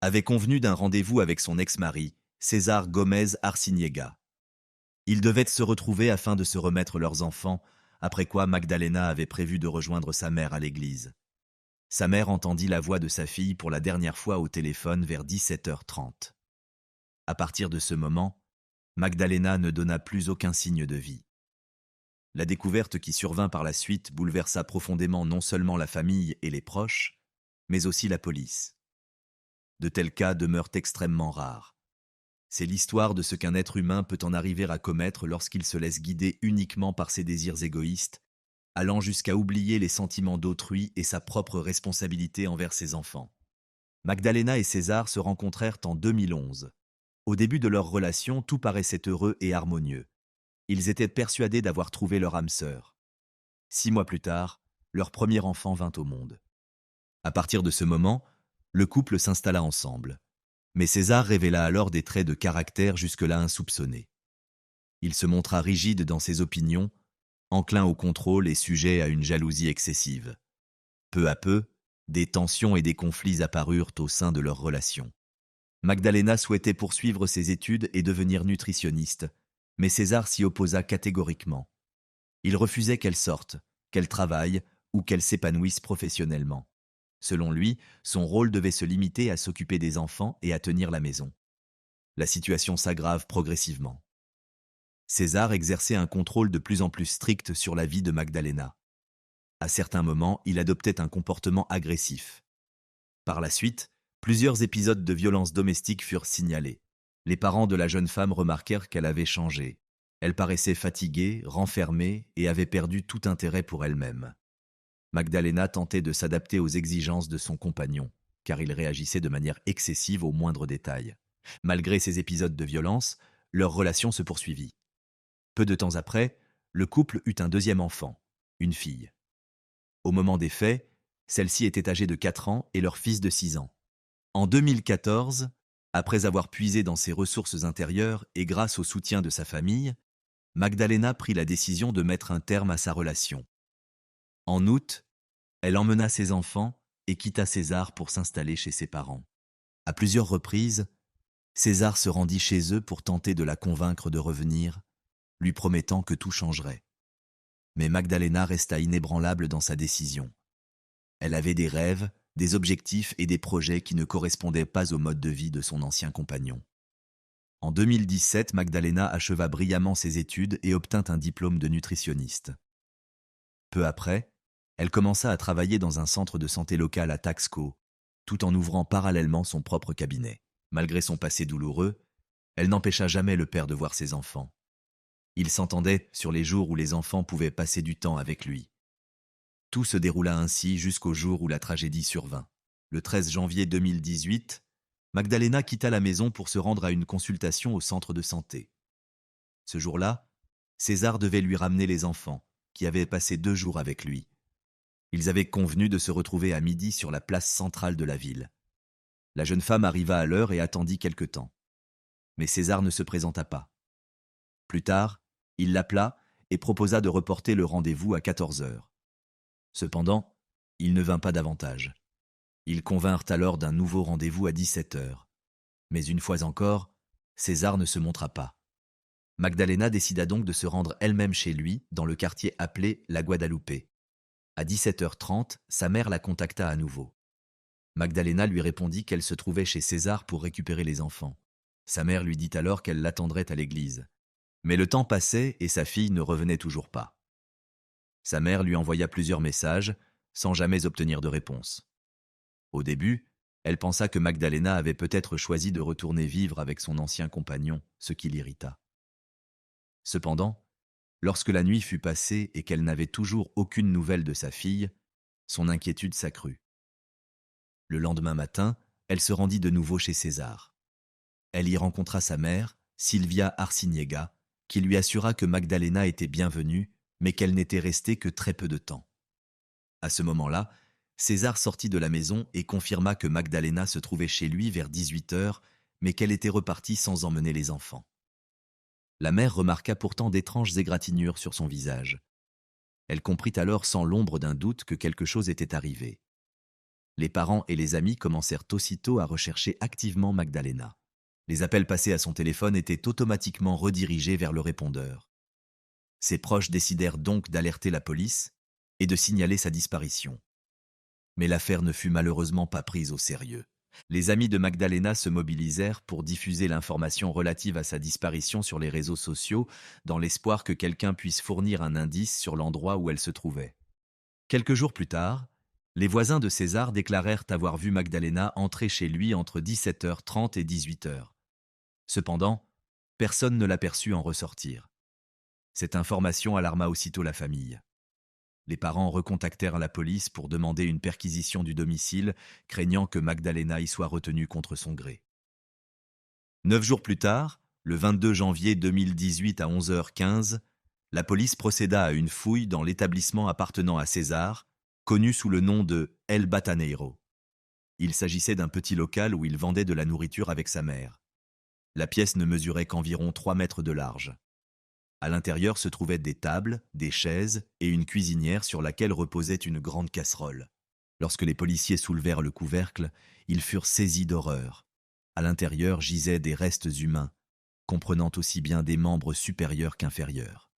avait convenu d'un rendez-vous avec son ex-mari, César Gómez Arciniega. Ils devaient se retrouver afin de se remettre leurs enfants, après quoi Magdalena avait prévu de rejoindre sa mère à l'église. Sa mère entendit la voix de sa fille pour la dernière fois au téléphone vers 17h30. À partir de ce moment, Magdalena ne donna plus aucun signe de vie. La découverte qui survint par la suite bouleversa profondément non seulement la famille et les proches, mais aussi la police. De tels cas demeurent extrêmement rares. C'est l'histoire de ce qu'un être humain peut en arriver à commettre lorsqu'il se laisse guider uniquement par ses désirs égoïstes, allant jusqu'à oublier les sentiments d'autrui et sa propre responsabilité envers ses enfants. Magdalena et César se rencontrèrent en 2011. Au début de leur relation, tout paraissait heureux et harmonieux. Ils étaient persuadés d'avoir trouvé leur âme sœur. 6 mois plus tard, leur premier enfant vint au monde. À partir de ce moment, le couple s'installa ensemble. Mais César révéla alors des traits de caractère jusque-là insoupçonnés. Il se montra rigide dans ses opinions, enclin au contrôle et sujet à une jalousie excessive. Peu à peu, des tensions et des conflits apparurent au sein de leur relation. Magdalena souhaitait poursuivre ses études et devenir nutritionniste, mais César s'y opposa catégoriquement. Il refusait qu'elle sorte, qu'elle travaille ou qu'elle s'épanouisse professionnellement. Selon lui, son rôle devait se limiter à s'occuper des enfants et à tenir la maison. La situation s'aggrave progressivement. César exerçait un contrôle de plus en plus strict sur la vie de Magdalena. À certains moments, il adoptait un comportement agressif. Par la suite, plusieurs épisodes de violence domestique furent signalés. Les parents de la jeune femme remarquèrent qu'elle avait changé. Elle paraissait fatiguée, renfermée et avait perdu tout intérêt pour elle-même. Magdalena tentait de s'adapter aux exigences de son compagnon, car il réagissait de manière excessive aux moindres détails. Malgré ces épisodes de violence, leur relation se poursuivit. Peu de temps après, le couple eut un deuxième enfant, une fille. Au moment des faits, celle-ci était âgée de 4 ans et leur fils de 6 ans. En 2014, après avoir puisé dans ses ressources intérieures et grâce au soutien de sa famille, Magdalena prit la décision de mettre un terme à sa relation. En août, elle emmena ses enfants et quitta César pour s'installer chez ses parents. À plusieurs reprises, César se rendit chez eux pour tenter de la convaincre de revenir, lui promettant que tout changerait. Mais Magdalena resta inébranlable dans sa décision. Elle avait des rêves, des objectifs et des projets qui ne correspondaient pas au mode de vie de son ancien compagnon. En 2017, Magdalena acheva brillamment ses études et obtint un diplôme de nutritionniste. Peu après, elle commença à travailler dans un centre de santé local à Taxco, tout en ouvrant parallèlement son propre cabinet. Malgré son passé douloureux, elle n'empêcha jamais le père de voir ses enfants. Il s'entendait sur les jours où les enfants pouvaient passer du temps avec lui. Tout se déroula ainsi jusqu'au jour où la tragédie survint. Le 13 janvier 2018, Magdalena quitta la maison pour se rendre à une consultation au centre de santé. Ce jour-là, César devait lui ramener les enfants, qui avaient passé 2 jours avec lui. Ils avaient convenu de se retrouver à midi sur la place centrale de la ville. La jeune femme arriva à l'heure et attendit quelque temps. Mais César ne se présenta pas. Plus tard, il l'appela et proposa de reporter le rendez-vous à 14 heures. Cependant, il ne vint pas davantage. Ils convinrent alors d'un nouveau rendez-vous à 17 heures. Mais une fois encore, César ne se montra pas. Magdalena décida donc de se rendre elle-même chez lui, dans le quartier appelé La Guadalupe. À 17h30, sa mère la contacta à nouveau. Magdalena lui répondit qu'elle se trouvait chez César pour récupérer les enfants. Sa mère lui dit alors qu'elle l'attendrait à l'église. Mais le temps passait et sa fille ne revenait toujours pas. Sa mère lui envoya plusieurs messages, sans jamais obtenir de réponse. Au début, elle pensa que Magdalena avait peut-être choisi de retourner vivre avec son ancien compagnon, ce qui l'irrita. Cependant, lorsque la nuit fut passée et qu'elle n'avait toujours aucune nouvelle de sa fille, son inquiétude s'accrut. Le lendemain matin, elle se rendit de nouveau chez César. Elle y rencontra sa mère, Silvia Arciniega, qui lui assura que Magdalena était bienvenue, mais qu'elle n'était restée que très peu de temps. À ce moment-là, César sortit de la maison et confirma que Magdalena se trouvait chez lui vers 18 heures, mais qu'elle était repartie sans emmener les enfants. La mère remarqua pourtant d'étranges égratignures sur son visage. Elle comprit alors sans l'ombre d'un doute que quelque chose était arrivé. Les parents et les amis commencèrent aussitôt à rechercher activement Magdalena. Les appels passés à son téléphone étaient automatiquement redirigés vers le répondeur. Ses proches décidèrent donc d'alerter la police et de signaler sa disparition. Mais l'affaire ne fut malheureusement pas prise au sérieux. Les amis de Magdalena se mobilisèrent pour diffuser l'information relative à sa disparition sur les réseaux sociaux dans l'espoir que quelqu'un puisse fournir un indice sur l'endroit où elle se trouvait. Quelques jours plus tard, les voisins de César déclarèrent avoir vu Magdalena entrer chez lui entre 17h30 et 18h. Cependant, personne ne l'aperçut en ressortir. Cette information alarma aussitôt la famille. Les parents recontactèrent la police pour demander une perquisition du domicile, craignant que Magdalena y soit retenue contre son gré. 9 jours plus tard, le 22 janvier 2018 à 11h15, la police procéda à une fouille dans l'établissement appartenant à César, connu sous le nom de El Bataneiro. Il s'agissait d'un petit local où il vendait de la nourriture avec sa mère. La pièce ne mesurait qu'environ 3 mètres de large. À l'intérieur se trouvaient des tables, des chaises et une cuisinière sur laquelle reposait une grande casserole. Lorsque les policiers soulevèrent le couvercle, ils furent saisis d'horreur. À l'intérieur gisaient des restes humains, comprenant aussi bien des membres supérieurs qu'inférieurs.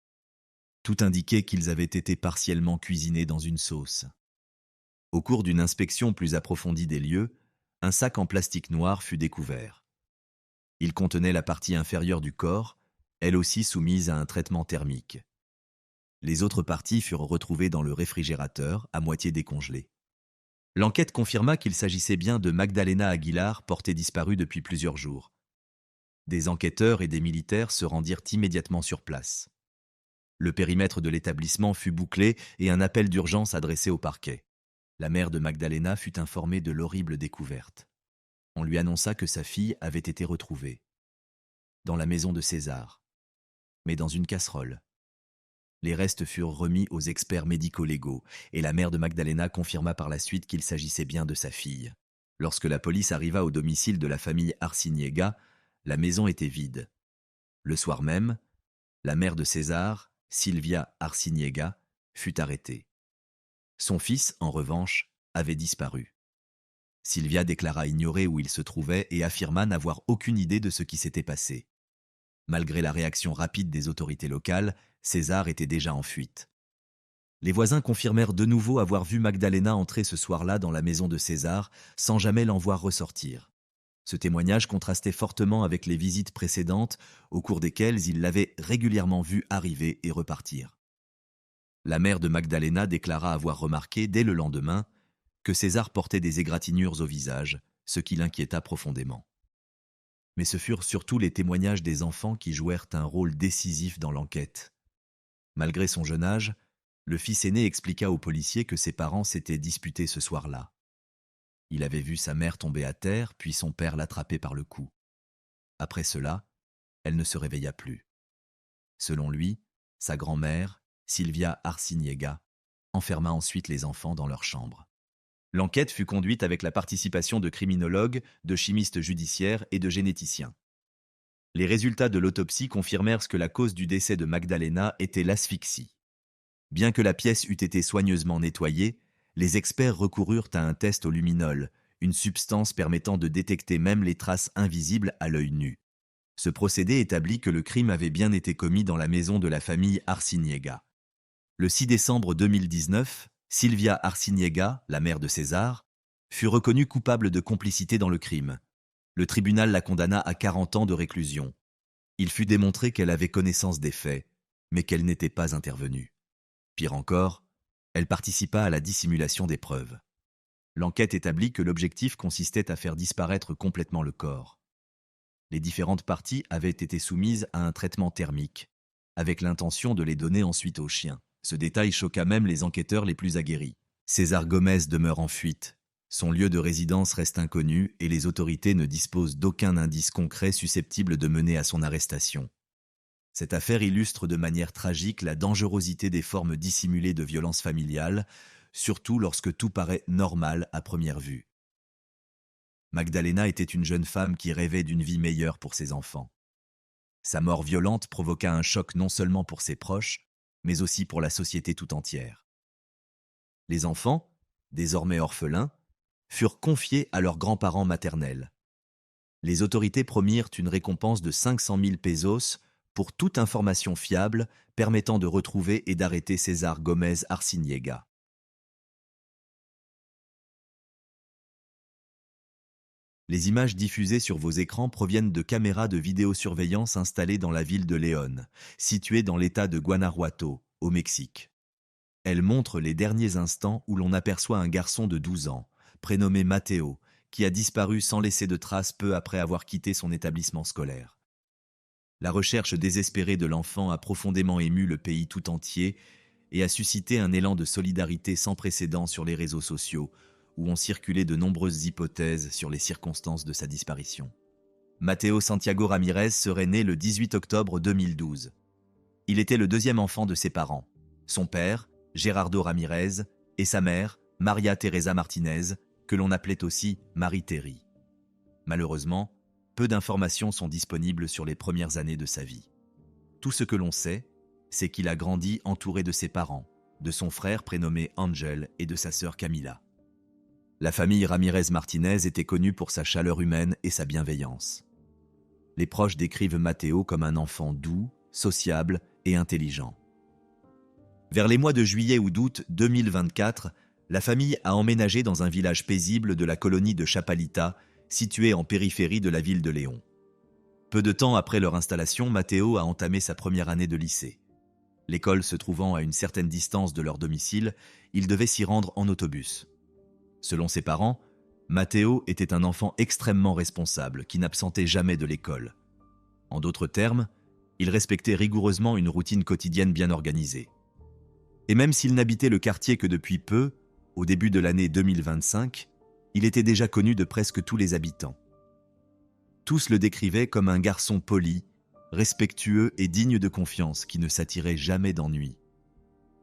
Tout indiquait qu'ils avaient été partiellement cuisinés dans une sauce. Au cours d'une inspection plus approfondie des lieux, un sac en plastique noir fut découvert. Il contenait la partie inférieure du corps, elle aussi soumise à un traitement thermique. Les autres parties furent retrouvées dans le réfrigérateur, à moitié décongelées. L'enquête confirma qu'il s'agissait bien de Magdalena Aguilar, portée disparue depuis plusieurs jours. Des enquêteurs et des militaires se rendirent immédiatement sur place. Le périmètre de l'établissement fut bouclé et un appel d'urgence adressé au parquet. La mère de Magdalena fut informée de l'horrible découverte. On lui annonça que sa fille avait été retrouvée. Dans la maison de César, mais dans une casserole. Les restes furent remis aux experts médico-légaux et la mère de Magdalena confirma par la suite qu'il s'agissait bien de sa fille. Lorsque la police arriva au domicile de la famille Arciniega, la maison était vide. Le soir même, la mère de César, Silvia Arciniega, fut arrêtée. Son fils, en revanche, avait disparu. Silvia déclara ignorer où il se trouvait et affirma n'avoir aucune idée de ce qui s'était passé. Malgré la réaction rapide des autorités locales, César était déjà en fuite. Les voisins confirmèrent de nouveau avoir vu Magdalena entrer ce soir-là dans la maison de César sans jamais l'en voir ressortir. Ce témoignage contrastait fortement avec les visites précédentes au cours desquelles ils l'avaient régulièrement vue arriver et repartir. La mère de Magdalena déclara avoir remarqué dès le lendemain que César portait des égratignures au visage, ce qui l'inquiéta profondément. Mais ce furent surtout les témoignages des enfants qui jouèrent un rôle décisif dans l'enquête. Malgré son jeune âge, le fils aîné expliqua aux policiers que ses parents s'étaient disputés ce soir-là. Il avait vu sa mère tomber à terre, puis son père l'attraper par le cou. Après cela, elle ne se réveilla plus. Selon lui, sa grand-mère, Silvia Arciniega, enferma ensuite les enfants dans leur chambre. L'enquête fut conduite avec la participation de criminologues, de chimistes judiciaires et de généticiens. Les résultats de l'autopsie confirmèrent que la cause du décès de Magdalena était l'asphyxie. Bien que la pièce eût été soigneusement nettoyée, les experts recoururent à un test au luminol, une substance permettant de détecter même les traces invisibles à l'œil nu. Ce procédé établit que le crime avait bien été commis dans la maison de la famille Arciniega. Le 6 décembre 2019, Silvia Arciniega, la mère de César, fut reconnue coupable de complicité dans le crime. Le tribunal la condamna à 40 ans de réclusion. Il fut démontré qu'elle avait connaissance des faits, mais qu'elle n'était pas intervenue. Pire encore, elle participa à la dissimulation des preuves. L'enquête établit que l'objectif consistait à faire disparaître complètement le corps. Les différentes parties avaient été soumises à un traitement thermique, avec l'intention de les donner ensuite aux chiens. Ce détail choqua même les enquêteurs les plus aguerris. César Gomez demeure en fuite. Son lieu de résidence reste inconnu et les autorités ne disposent d'aucun indice concret susceptible de mener à son arrestation. Cette affaire illustre de manière tragique la dangerosité des formes dissimulées de violence familiale, surtout lorsque tout paraît normal à première vue. Magdalena était une jeune femme qui rêvait d'une vie meilleure pour ses enfants. Sa mort violente provoqua un choc non seulement pour ses proches, mais aussi pour la société tout entière. Les enfants, désormais orphelins, furent confiés à leurs grands-parents maternels. Les autorités promirent une récompense de 500 000 pesos pour toute information fiable permettant de retrouver et d'arrêter César Gomez Arciniega. Les images diffusées sur vos écrans proviennent de caméras de vidéosurveillance installées dans la ville de León, située dans l'État de Guanajuato, au Mexique. Elles montrent les derniers instants où l'on aperçoit un garçon de 12 ans, prénommé Mateo, qui a disparu sans laisser de traces peu après avoir quitté son établissement scolaire. La recherche désespérée de l'enfant a profondément ému le pays tout entier et a suscité un élan de solidarité sans précédent sur les réseaux sociaux, où ont circulé de nombreuses hypothèses sur les circonstances de sa disparition. Mateo Santiago Ramirez serait né le 18 octobre 2012. Il était le deuxième enfant de ses parents. Son père, Gerardo Ramirez, et sa mère, Maria Teresa Martinez, que l'on appelait aussi Marie-Terry. Malheureusement, peu d'informations sont disponibles sur les premières années de sa vie. Tout ce que l'on sait, c'est qu'il a grandi entouré de ses parents, de son frère prénommé Angel et de sa sœur Camila. La famille Ramirez-Martinez était connue pour sa chaleur humaine et sa bienveillance. Les proches décrivent Mateo comme un enfant doux, sociable et intelligent. Vers les mois de juillet ou d'août 2024, La famille a emménagé dans un village paisible de la colonie de Chapalita, situé en périphérie de la ville de Léon. Peu de temps après leur installation, Matteo a entamé sa première année de lycée. L'école se trouvant à une certaine distance de leur domicile, il devait s'y rendre en autobus. Selon ses parents, Matteo était un enfant extrêmement responsable qui n'absentait jamais de l'école. En d'autres termes, il respectait rigoureusement une routine quotidienne bien organisée. Et même s'il n'habitait le quartier que depuis peu, au début de l'année 2025, il était déjà connu de presque tous les habitants. Tous le décrivaient comme un garçon poli, respectueux et digne de confiance qui ne s'attirait jamais d'ennui.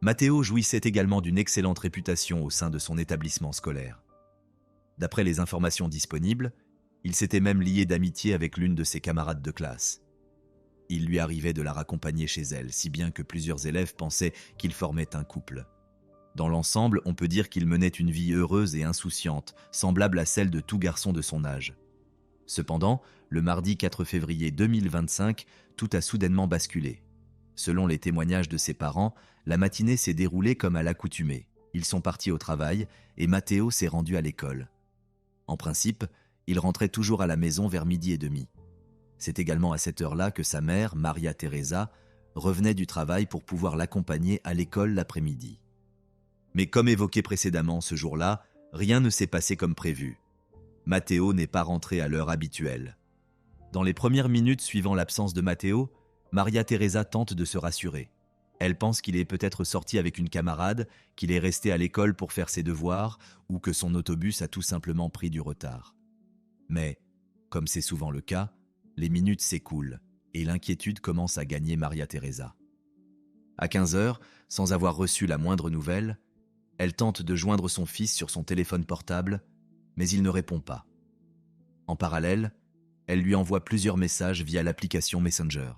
Matteo jouissait également d'une excellente réputation au sein de son établissement scolaire. D'après les informations disponibles, il s'était même lié d'amitié avec l'une de ses camarades de classe. Il lui arrivait de la raccompagner chez elle, si bien que plusieurs élèves pensaient qu'ils formaient un couple. Dans l'ensemble, on peut dire qu'il menait une vie heureuse et insouciante, semblable à celle de tout garçon de son âge. Cependant, le mardi 4 février 2025, tout a soudainement basculé. Selon les témoignages de ses parents, la matinée s'est déroulée comme à l'accoutumée. Ils sont partis au travail et Matteo s'est rendu à l'école. En principe, il rentrait toujours à la maison vers 12h30. C'est également à cette heure-là que sa mère, Maria Teresa, revenait du travail pour pouvoir l'accompagner à l'école l'après-midi. Mais comme évoqué précédemment, ce jour-là, rien ne s'est passé comme prévu. Matteo n'est pas rentré à l'heure habituelle. Dans les premières minutes suivant l'absence de Matteo, Maria Teresa tente de se rassurer. Elle pense qu'il est peut-être sorti avec une camarade, qu'il est resté à l'école pour faire ses devoirs ou que son autobus a tout simplement pris du retard. Mais, comme c'est souvent le cas, les minutes s'écoulent et l'inquiétude commence à gagner Maria Teresa. À 15h, sans avoir reçu la moindre nouvelle, elle tente de joindre son fils sur son téléphone portable, mais il ne répond pas. En parallèle, elle lui envoie plusieurs messages via l'application Messenger.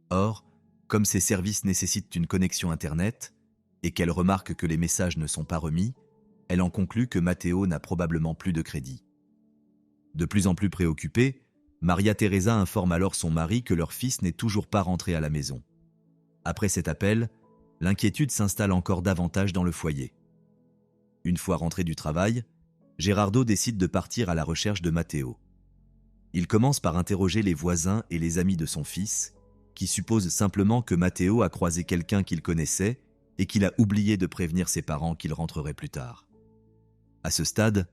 Or, comme ces services nécessitent une connexion Internet et qu'elle remarque que les messages ne sont pas remis, elle en conclut que Matteo n'a probablement plus de crédit. De plus en plus préoccupée, Maria Teresa informe alors son mari que leur fils n'est toujours pas rentré à la maison. Après cet appel, l'inquiétude s'installe encore davantage dans le foyer. Une fois rentré du travail, Gerardo décide de partir à la recherche de Matteo. Il commence par interroger les voisins et les amis de son fils, qui supposent simplement que Matteo a croisé quelqu'un qu'il connaissait et qu'il a oublié de prévenir ses parents qu'il rentrerait plus tard. À ce stade,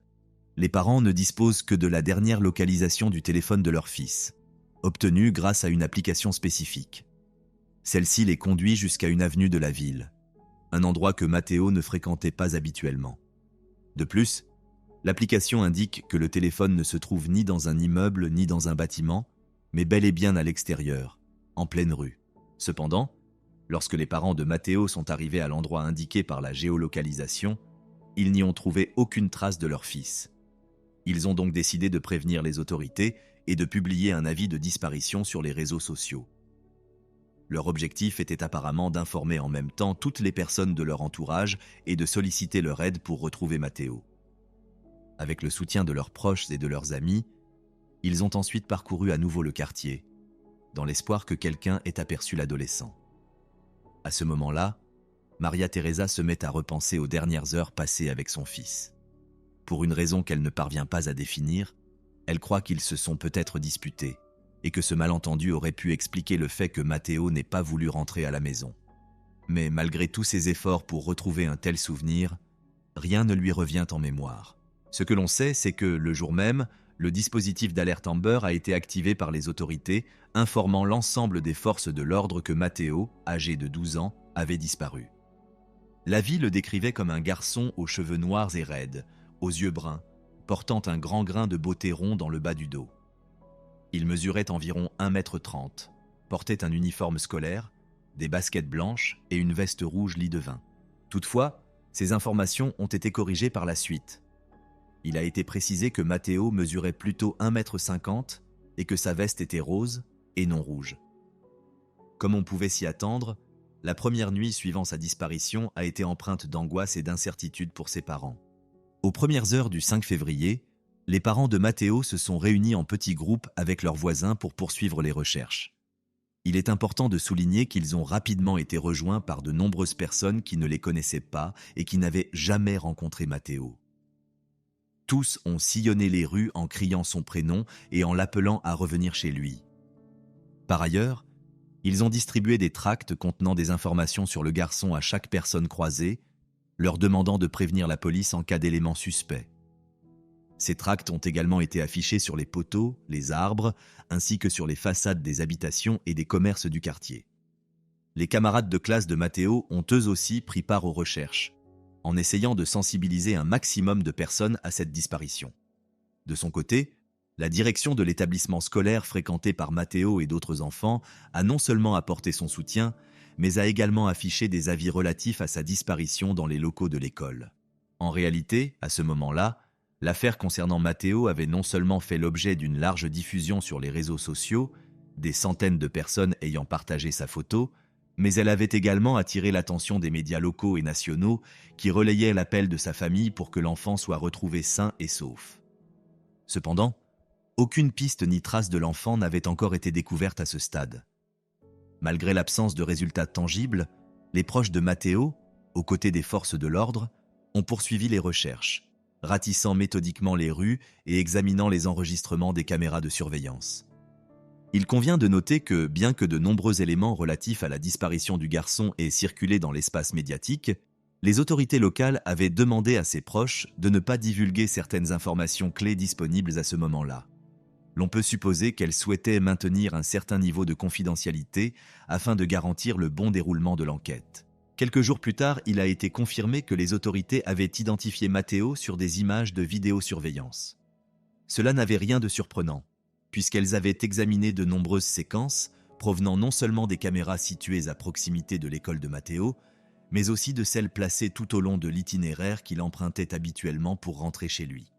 les parents ne disposent que de la dernière localisation du téléphone de leur fils, obtenue grâce à une application spécifique. Celle-ci les conduit jusqu'à une avenue de la ville, un endroit que Matteo ne fréquentait pas habituellement. De plus, l'application indique que le téléphone ne se trouve ni dans un immeuble ni dans un bâtiment, mais bel et bien à l'extérieur, en pleine rue. Cependant, lorsque les parents de Matteo sont arrivés à l'endroit indiqué par la géolocalisation, ils n'y ont trouvé aucune trace de leur fils. Ils ont donc décidé de prévenir les autorités et de publier un avis de disparition sur les réseaux sociaux. Leur objectif était apparemment d'informer en même temps toutes les personnes de leur entourage et de solliciter leur aide pour retrouver Matteo. Avec le soutien de leurs proches et de leurs amis, ils ont ensuite parcouru à nouveau le quartier, dans l'espoir que quelqu'un ait aperçu l'adolescent. À ce moment-là, Maria Teresa se met à repenser aux dernières heures passées avec son fils. Pour une raison qu'elle ne parvient pas à définir, elle croit qu'ils se sont peut-être disputés et que ce malentendu aurait pu expliquer le fait que Matteo n'ait pas voulu rentrer à la maison. Mais malgré tous ses efforts pour retrouver un tel souvenir, rien ne lui revient en mémoire. Ce que l'on sait, c'est que, le jour même, le dispositif d'alerte Amber a été activé par les autorités, informant l'ensemble des forces de l'ordre que Matteo, âgé de 12 ans, avait disparu. La vie le décrivait comme un garçon aux cheveux noirs et raides, aux yeux bruns, portant un grand grain de beauté rond dans le bas du dos. Il mesurait environ 1,30 m, portait un uniforme scolaire, des baskets blanches et une veste rouge lit de vin. Toutefois, ces informations ont été corrigées par la suite. Il a été précisé que Matteo mesurait plutôt 1,50 m et que sa veste était rose et non rouge. Comme on pouvait s'y attendre, la première nuit suivant sa disparition a été empreinte d'angoisse et d'incertitude pour ses parents. Aux premières heures du 5 février, les parents de Matteo se sont réunis en petits groupes avec leurs voisins pour poursuivre les recherches. Il est important de souligner qu'ils ont rapidement été rejoints par de nombreuses personnes qui ne les connaissaient pas et qui n'avaient jamais rencontré Matteo. Tous ont sillonné les rues en criant son prénom et en l'appelant à revenir chez lui. Par ailleurs, ils ont distribué des tracts contenant des informations sur le garçon à chaque personne croisée, leur demandant de prévenir la police en cas d'éléments suspects. Ces tracts ont également été affichés sur les poteaux, les arbres, ainsi que sur les façades des habitations et des commerces du quartier. Les camarades de classe de Matteo ont eux aussi pris part aux recherches, en essayant de sensibiliser un maximum de personnes à cette disparition. De son côté, la direction de l'établissement scolaire fréquenté par Matteo et d'autres enfants a non seulement apporté son soutien, mais a également affiché des avis relatifs à sa disparition dans les locaux de l'école. En réalité, à ce moment-là, l'affaire concernant Matteo avait non seulement fait l'objet d'une large diffusion sur les réseaux sociaux, des centaines de personnes ayant partagé sa photo, mais elle avait également attiré l'attention des médias locaux et nationaux qui relayaient l'appel de sa famille pour que l'enfant soit retrouvé sain et sauf. Cependant, aucune piste ni trace de l'enfant n'avait encore été découverte à ce stade. Malgré l'absence de résultats tangibles, les proches de Matteo, aux côtés des forces de l'ordre, ont poursuivi les recherches, ratissant méthodiquement les rues et examinant les enregistrements des caméras de surveillance. Il convient de noter que, bien que de nombreux éléments relatifs à la disparition du garçon aient circulé dans l'espace médiatique, les autorités locales avaient demandé à ses proches de ne pas divulguer certaines informations clés disponibles à ce moment-là. L'on peut supposer qu'elles souhaitaient maintenir un certain niveau de confidentialité afin de garantir le bon déroulement de l'enquête. Quelques jours plus tard, il a été confirmé que les autorités avaient identifié Matteo sur des images de vidéosurveillance. Cela n'avait rien de surprenant, puisqu'elles avaient examiné de nombreuses séquences provenant non seulement des caméras situées à proximité de l'école de Matteo, mais aussi de celles placées tout au long de l'itinéraire qu'il empruntait habituellement pour rentrer chez lui.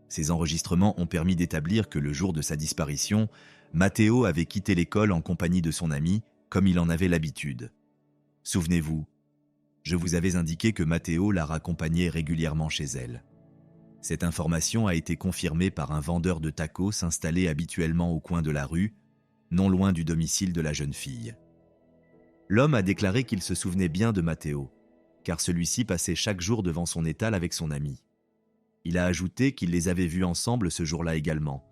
Ces enregistrements ont permis d'établir que le jour de sa disparition, Matteo avait quitté l'école en compagnie de son ami, comme il en avait l'habitude. Souvenez-vous, je vous avais indiqué que Matteo la raccompagnait régulièrement chez elle. Cette information a été confirmée par un vendeur de tacos installé habituellement au coin de la rue, non loin du domicile de la jeune fille. L'homme a déclaré qu'il se souvenait bien de Matteo, car celui-ci passait chaque jour devant son étal avec son ami. Il a ajouté qu'il les avait vus ensemble ce jour-là également,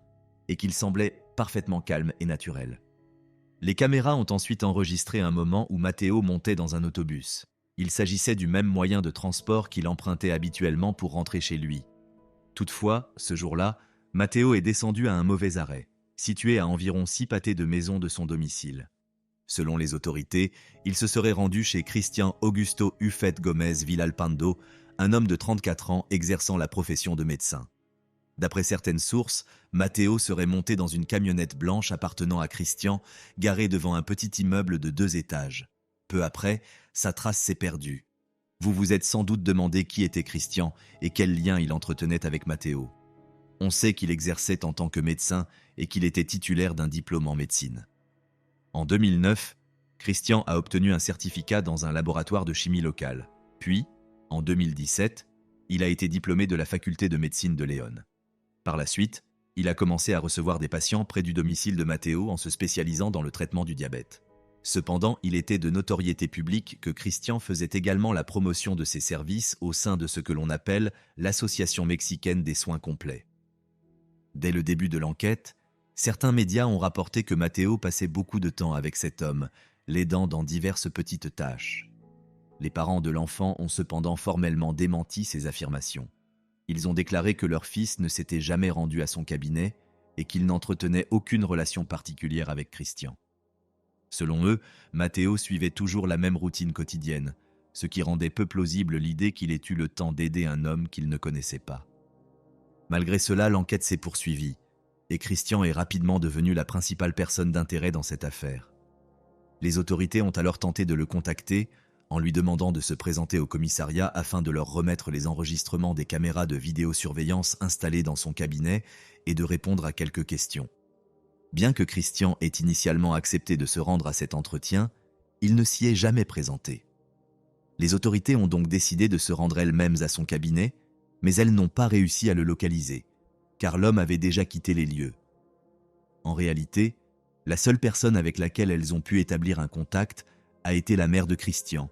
et qu'il semblait parfaitement calme et naturel. Les caméras ont ensuite enregistré un moment où Matteo montait dans un autobus. Il s'agissait du même moyen de transport qu'il empruntait habituellement pour rentrer chez lui. Toutefois, ce jour-là, Matteo est descendu à un mauvais arrêt, situé à environ 6 pâtés de maison de son domicile. Selon les autorités, il se serait rendu chez Cristian Augusto Ufet Gomez Villalpando, un homme de 34 ans exerçant la profession de médecin. D'après certaines sources, Matteo serait monté dans une camionnette blanche appartenant à Cristian, garée devant un petit immeuble de 2 étages. Peu après, sa trace s'est perdue. Vous vous êtes sans doute demandé qui était Cristian et quel lien il entretenait avec Matteo. On sait qu'il exerçait en tant que médecin et qu'il était titulaire d'un diplôme en médecine. En 2009, Cristian a obtenu un certificat dans un laboratoire de chimie local. Puis, en 2017, il a été diplômé de la faculté de médecine de León. Par la suite, il a commencé à recevoir des patients près du domicile de Matteo en se spécialisant dans le traitement du diabète. Cependant, il était de notoriété publique que Cristian faisait également la promotion de ses services au sein de ce que l'on appelle l'Association mexicaine des soins complets. Dès le début de l'enquête, certains médias ont rapporté que Matteo passait beaucoup de temps avec cet homme, l'aidant dans diverses petites tâches. Les parents de l'enfant ont cependant formellement démenti ces affirmations. Ils ont déclaré que leur fils ne s'était jamais rendu à son cabinet et qu'il n'entretenait aucune relation particulière avec Cristian. Selon eux, Matteo suivait toujours la même routine quotidienne, ce qui rendait peu plausible l'idée qu'il ait eu le temps d'aider un homme qu'il ne connaissait pas. Malgré cela, l'enquête s'est poursuivie, et Cristian est rapidement devenu la principale personne d'intérêt dans cette affaire. Les autorités ont alors tenté de le contacter en lui demandant de se présenter au commissariat afin de leur remettre les enregistrements des caméras de vidéosurveillance installées dans son cabinet et de répondre à quelques questions. Bien que Cristian ait initialement accepté de se rendre à cet entretien, il ne s'y est jamais présenté. Les autorités ont donc décidé de se rendre elles-mêmes à son cabinet, mais elles n'ont pas réussi à le localiser, car l'homme avait déjà quitté les lieux. En réalité, La seule personne avec laquelle elles ont pu établir un contact a été la mère de Christian,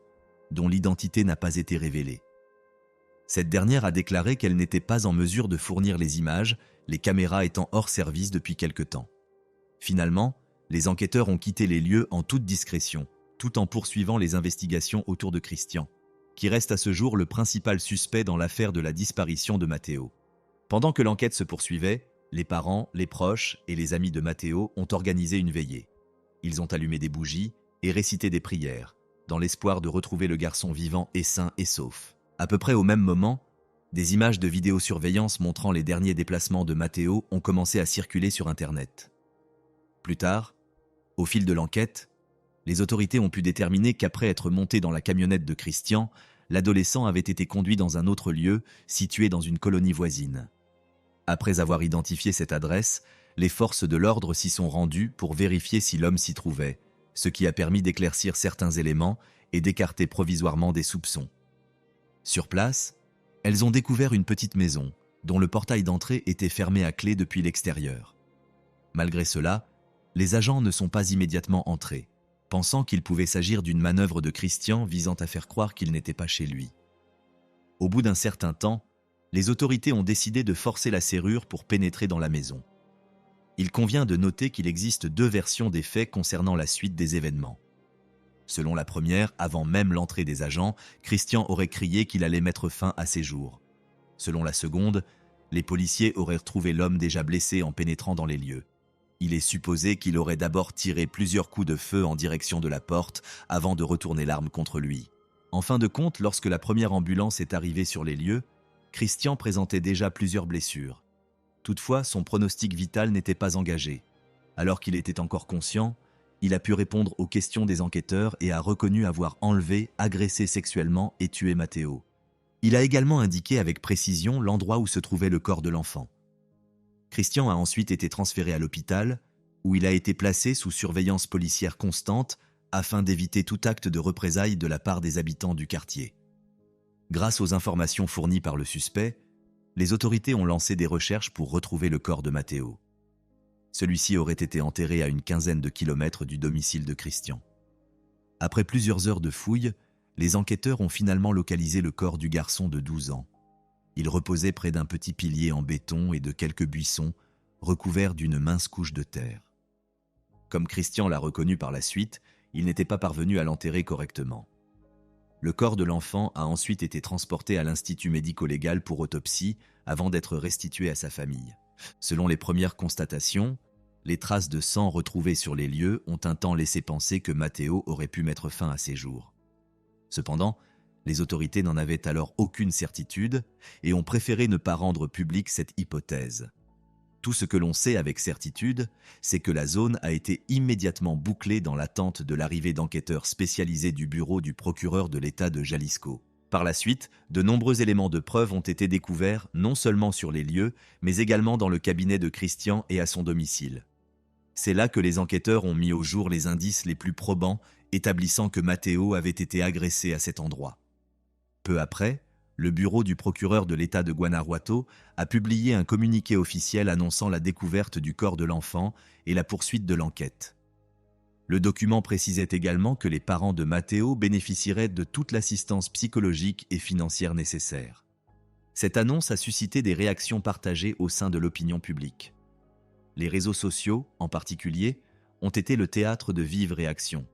dont l'identité n'a pas été révélée. Cette dernière a déclaré qu'elle n'était pas en mesure de fournir les images, les caméras étant hors service depuis quelque temps. Finalement, les enquêteurs ont quitté les lieux en toute discrétion, tout en poursuivant les investigations autour de Christian, qui reste à ce jour le principal suspect dans l'affaire de la disparition de Matteo. Pendant que l'enquête se poursuivait, les parents, les proches et les amis de Matteo ont organisé une veillée. Ils ont allumé des bougies et récité des prières, dans l'espoir de retrouver le garçon vivant et sain et sauf. À peu près au même moment, des images de vidéosurveillance montrant les derniers déplacements de Matteo ont commencé à circuler sur Internet. Plus tard, au fil de l'enquête, les autorités ont pu déterminer qu'après être monté dans la camionnette de Christian, l'adolescent avait été conduit dans un autre lieu situé dans une colonie voisine. Après avoir identifié cette adresse, les forces de l'ordre s'y sont rendues pour vérifier si l'homme s'y trouvait, ce qui a permis d'éclaircir certains éléments et d'écarter provisoirement des soupçons. Sur place, elles ont découvert une petite maison, dont le portail d'entrée était fermé à clé depuis l'extérieur. Malgré cela, les agents ne sont pas immédiatement entrés, pensant qu'il pouvait s'agir d'une manœuvre de Christian visant à faire croire qu'il n'était pas chez lui. Au bout d'un certain temps, les autorités ont décidé de forcer la serrure pour pénétrer dans la maison. Il convient de noter qu'il existe deux versions des faits concernant la suite des événements. Selon la première, avant même l'entrée des agents, Christian aurait crié qu'il allait mettre fin à ses jours. Selon la seconde, les policiers auraient retrouvé l'homme déjà blessé en pénétrant dans les lieux. Il est supposé qu'il aurait d'abord tiré plusieurs coups de feu en direction de la porte avant de retourner l'arme contre lui. En fin de compte, lorsque la première ambulance est arrivée sur les lieux, Christian présentait déjà plusieurs blessures. Toutefois, son pronostic vital n'était pas engagé. Alors qu'il était encore conscient, il a pu répondre aux questions des enquêteurs et a reconnu avoir enlevé, agressé sexuellement et tué Matteo. Il a également indiqué avec précision l'endroit où se trouvait le corps de l'enfant. Christian a ensuite été transféré à l'hôpital, où il a été placé sous surveillance policière constante afin d'éviter tout acte de représailles de la part des habitants du quartier. Grâce aux informations fournies par le suspect, les autorités ont lancé des recherches pour retrouver le corps de Matteo. Celui-ci aurait été enterré à une quinzaine de kilomètres du domicile de Christian. Après plusieurs heures de fouilles, les enquêteurs ont finalement localisé le corps du garçon de 12 ans. Il reposait près d'un petit pilier en béton et de quelques buissons, recouverts d'une mince couche de terre. Comme Christian l'a reconnu par la suite, il n'était pas parvenu à l'enterrer correctement. Le corps de l'enfant a ensuite été transporté à l'Institut médico-légal pour autopsie avant d'être restitué à sa famille. Selon les premières constatations, les traces de sang retrouvées sur les lieux ont un temps laissé penser que Matteo aurait pu mettre fin à ses jours. Cependant, les autorités n'en avaient alors aucune certitude et ont préféré ne pas rendre publique cette hypothèse. Tout ce que l'on sait avec certitude, c'est que la zone a été immédiatement bouclée dans l'attente de l'arrivée d'enquêteurs spécialisés du bureau du procureur de l'État de Jalisco. Par la suite, de nombreux éléments de preuve ont été découverts non seulement sur les lieux, mais également dans le cabinet de Christian et à son domicile. C'est là que les enquêteurs ont mis au jour les indices les plus probants, établissant que Matteo avait été agressé à cet endroit. Peu après, le bureau du procureur de l'État de Guanajuato a publié un communiqué officiel annonçant la découverte du corps de l'enfant et la poursuite de l'enquête. Le document précisait également que les parents de Matteo bénéficieraient de toute l'assistance psychologique et financière nécessaire. Cette annonce a suscité des réactions partagées au sein de l'opinion publique. Les réseaux sociaux, en particulier, ont été le théâtre de vives réactions.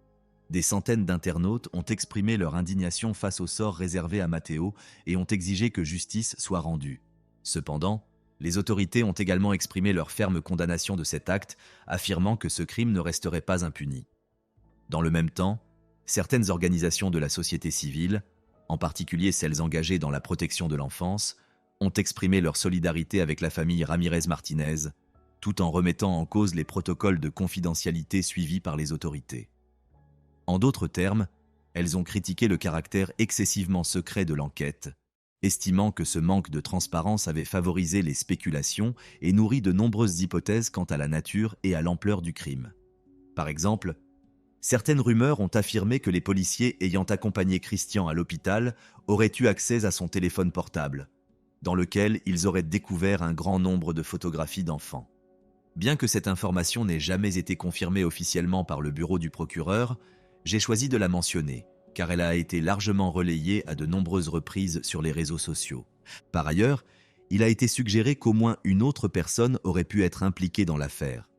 Des centaines d'internautes ont exprimé leur indignation face au sort réservé à Matteo et ont exigé que justice soit rendue. Cependant, les autorités ont également exprimé leur ferme condamnation de cet acte, affirmant que ce crime ne resterait pas impuni. Dans le même temps, certaines organisations de la société civile, en particulier celles engagées dans la protection de l'enfance, ont exprimé leur solidarité avec la famille Ramirez-Martinez, tout en remettant en cause les protocoles de confidentialité suivis par les autorités. En d'autres termes, elles ont critiqué le caractère excessivement secret de l'enquête, estimant que ce manque de transparence avait favorisé les spéculations et nourri de nombreuses hypothèses quant à la nature et à l'ampleur du crime. Par exemple, certaines rumeurs ont affirmé que les policiers ayant accompagné Christian à l'hôpital auraient eu accès à son téléphone portable, dans lequel ils auraient découvert un grand nombre de photographies d'enfants. Bien que cette information n'ait jamais été confirmée officiellement par le bureau du procureur, j'ai choisi de la mentionner, car elle a été largement relayée à de nombreuses reprises sur les réseaux sociaux. Par ailleurs, il a été suggéré qu'au moins une autre personne aurait pu être impliquée dans l'affaire.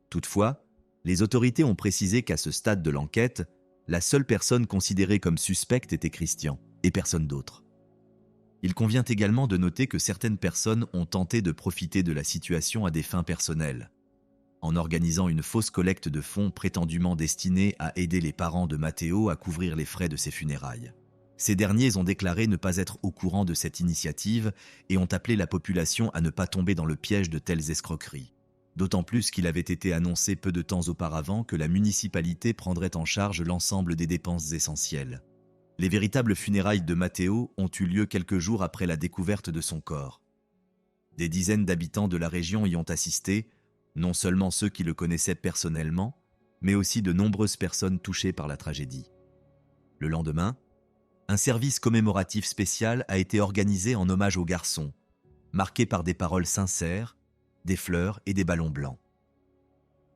Toutefois, les autorités ont précisé qu'à ce stade de l'enquête, la seule personne considérée comme suspecte était Christian, et personne d'autre. Il convient également de noter que certaines personnes ont tenté de profiter de la situation à des fins personnelles, en organisant une fausse collecte de fonds prétendument destinée à aider les parents de Matteo à couvrir les frais de ses funérailles. Ces derniers ont déclaré ne pas être au courant de cette initiative et ont appelé la population à ne pas tomber dans le piège de telles escroqueries. D'autant plus qu'il avait été annoncé peu de temps auparavant que la municipalité prendrait en charge l'ensemble des dépenses essentielles. Les véritables funérailles de Matteo ont eu lieu quelques jours après la découverte de son corps. Des dizaines d'habitants de la région y ont assisté, non seulement ceux qui le connaissaient personnellement, mais aussi de nombreuses personnes touchées par la tragédie. Le lendemain, un service commémoratif spécial a été organisé en hommage au garçon, marqué par des paroles sincères, des fleurs et des ballons blancs.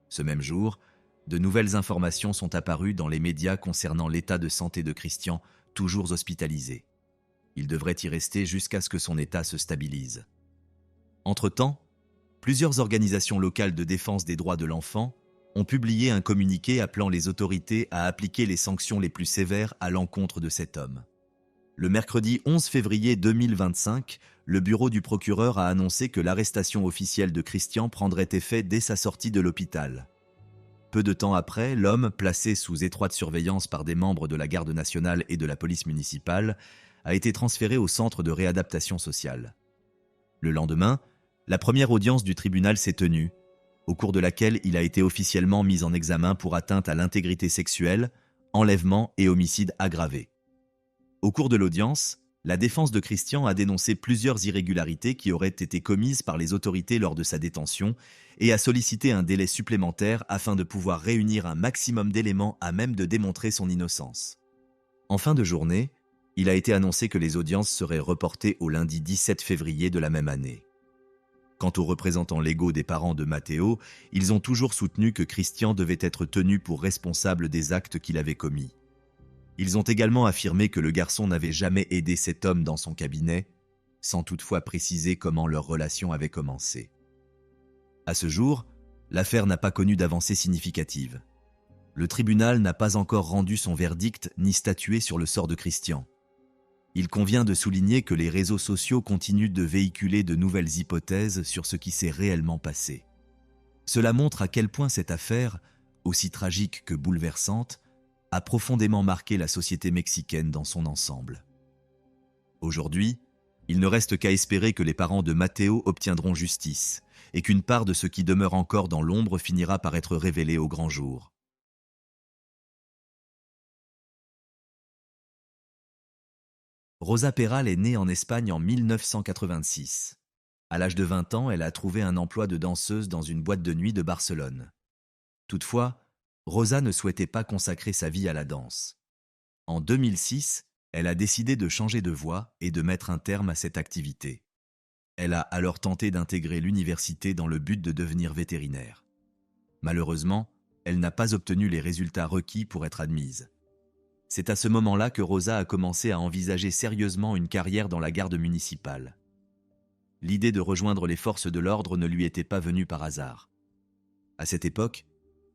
Ce même jour, de nouvelles informations sont apparues dans les médias concernant l'état de santé de Christian, toujours hospitalisé. Il devrait y rester jusqu'à ce que son état se stabilise. Entre-temps, plusieurs organisations locales de défense des droits de l'enfant ont publié un communiqué appelant les autorités à appliquer les sanctions les plus sévères à l'encontre de cet homme. Le mercredi 11 février 2025, le bureau du procureur a annoncé que l'arrestation officielle de Christian prendrait effet dès sa sortie de l'hôpital. Peu de temps après, l'homme, placé sous étroite surveillance par des membres de la garde nationale et de la police municipale, a été transféré au centre de réadaptation sociale. Le lendemain, la première audience du tribunal s'est tenue, au cours de laquelle il a été officiellement mis en examen pour atteinte à l'intégrité sexuelle, enlèvement et homicide aggravé. Au cours de l'audience, la défense de Christian a dénoncé plusieurs irrégularités qui auraient été commises par les autorités lors de sa détention et a sollicité un délai supplémentaire afin de pouvoir réunir un maximum d'éléments à même de démontrer son innocence. En fin de journée, il a été annoncé que les audiences seraient reportées au lundi 17 février de la même année. Quant aux représentants légaux des parents de Matteo, ils ont toujours soutenu que Christian devait être tenu pour responsable des actes qu'il avait commis. Ils ont également affirmé que le garçon n'avait jamais aidé cet homme dans son cabinet, sans toutefois préciser comment leur relation avait commencé. À ce jour, l'affaire n'a pas connu d'avancée significative. Le tribunal n'a pas encore rendu son verdict ni statué sur le sort de Christian. Il convient de souligner que les réseaux sociaux continuent de véhiculer de nouvelles hypothèses sur ce qui s'est réellement passé. Cela montre à quel point cette affaire, aussi tragique que bouleversante, a profondément marqué la société mexicaine dans son ensemble. Aujourd'hui, il ne reste qu'à espérer que les parents de Matteo obtiendront justice et qu'une part de ce qui demeure encore dans l'ombre finira par être révélé au grand jour. Rosa Peral est née en Espagne en 1986. À l'âge de 20 ans, elle a trouvé un emploi de danseuse dans une boîte de nuit de Barcelone. Toutefois, Rosa ne souhaitait pas consacrer sa vie à la danse. En 2006, elle a décidé de changer de voie et de mettre un terme à cette activité. Elle a alors tenté d'intégrer l'université dans le but de devenir vétérinaire. Malheureusement, elle n'a pas obtenu les résultats requis pour être admise. C'est à ce moment-là que Rosa a commencé à envisager sérieusement une carrière dans la garde municipale. L'idée de rejoindre les forces de l'ordre ne lui était pas venue par hasard. À cette époque,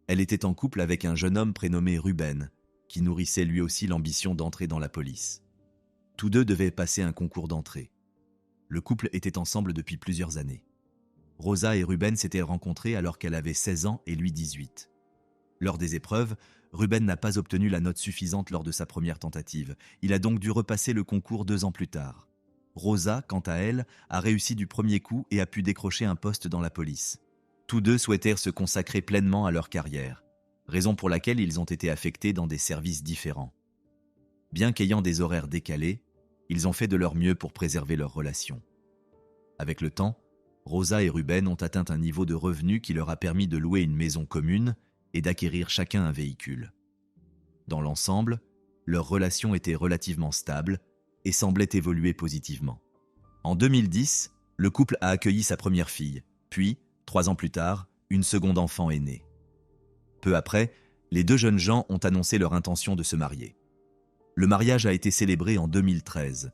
elle était en couple avec un jeune homme prénommé Ruben, qui nourrissait lui aussi l'ambition d'entrer dans la police. Tous deux devaient passer un concours d'entrée. Le couple était ensemble depuis plusieurs années. Rosa et Ruben s'étaient rencontrés alors qu'elle avait 16 ans et lui 18. Lors des épreuves, Ruben n'a pas obtenu la note suffisante lors de sa première tentative. Il a donc dû repasser le concours 2 ans plus tard. Rosa, quant à elle, a réussi du premier coup et a pu décrocher un poste dans la police. Tous deux souhaitèrent se consacrer pleinement à leur carrière, raison pour laquelle ils ont été affectés dans des services différents. Bien qu'ayant des horaires décalés, ils ont fait de leur mieux pour préserver leur relation. Avec le temps, Rosa et Ruben ont atteint un niveau de revenu qui leur a permis de louer une maison commune et d'acquérir chacun un véhicule. Dans l'ensemble, leur relation était relativement stable et semblait évoluer positivement. En 2010, le couple a accueilli sa première fille, puis, 3 ans plus tard, Une seconde enfant est née. Peu après, les deux jeunes gens ont annoncé leur intention de se marier. Le mariage a été célébré en 2013.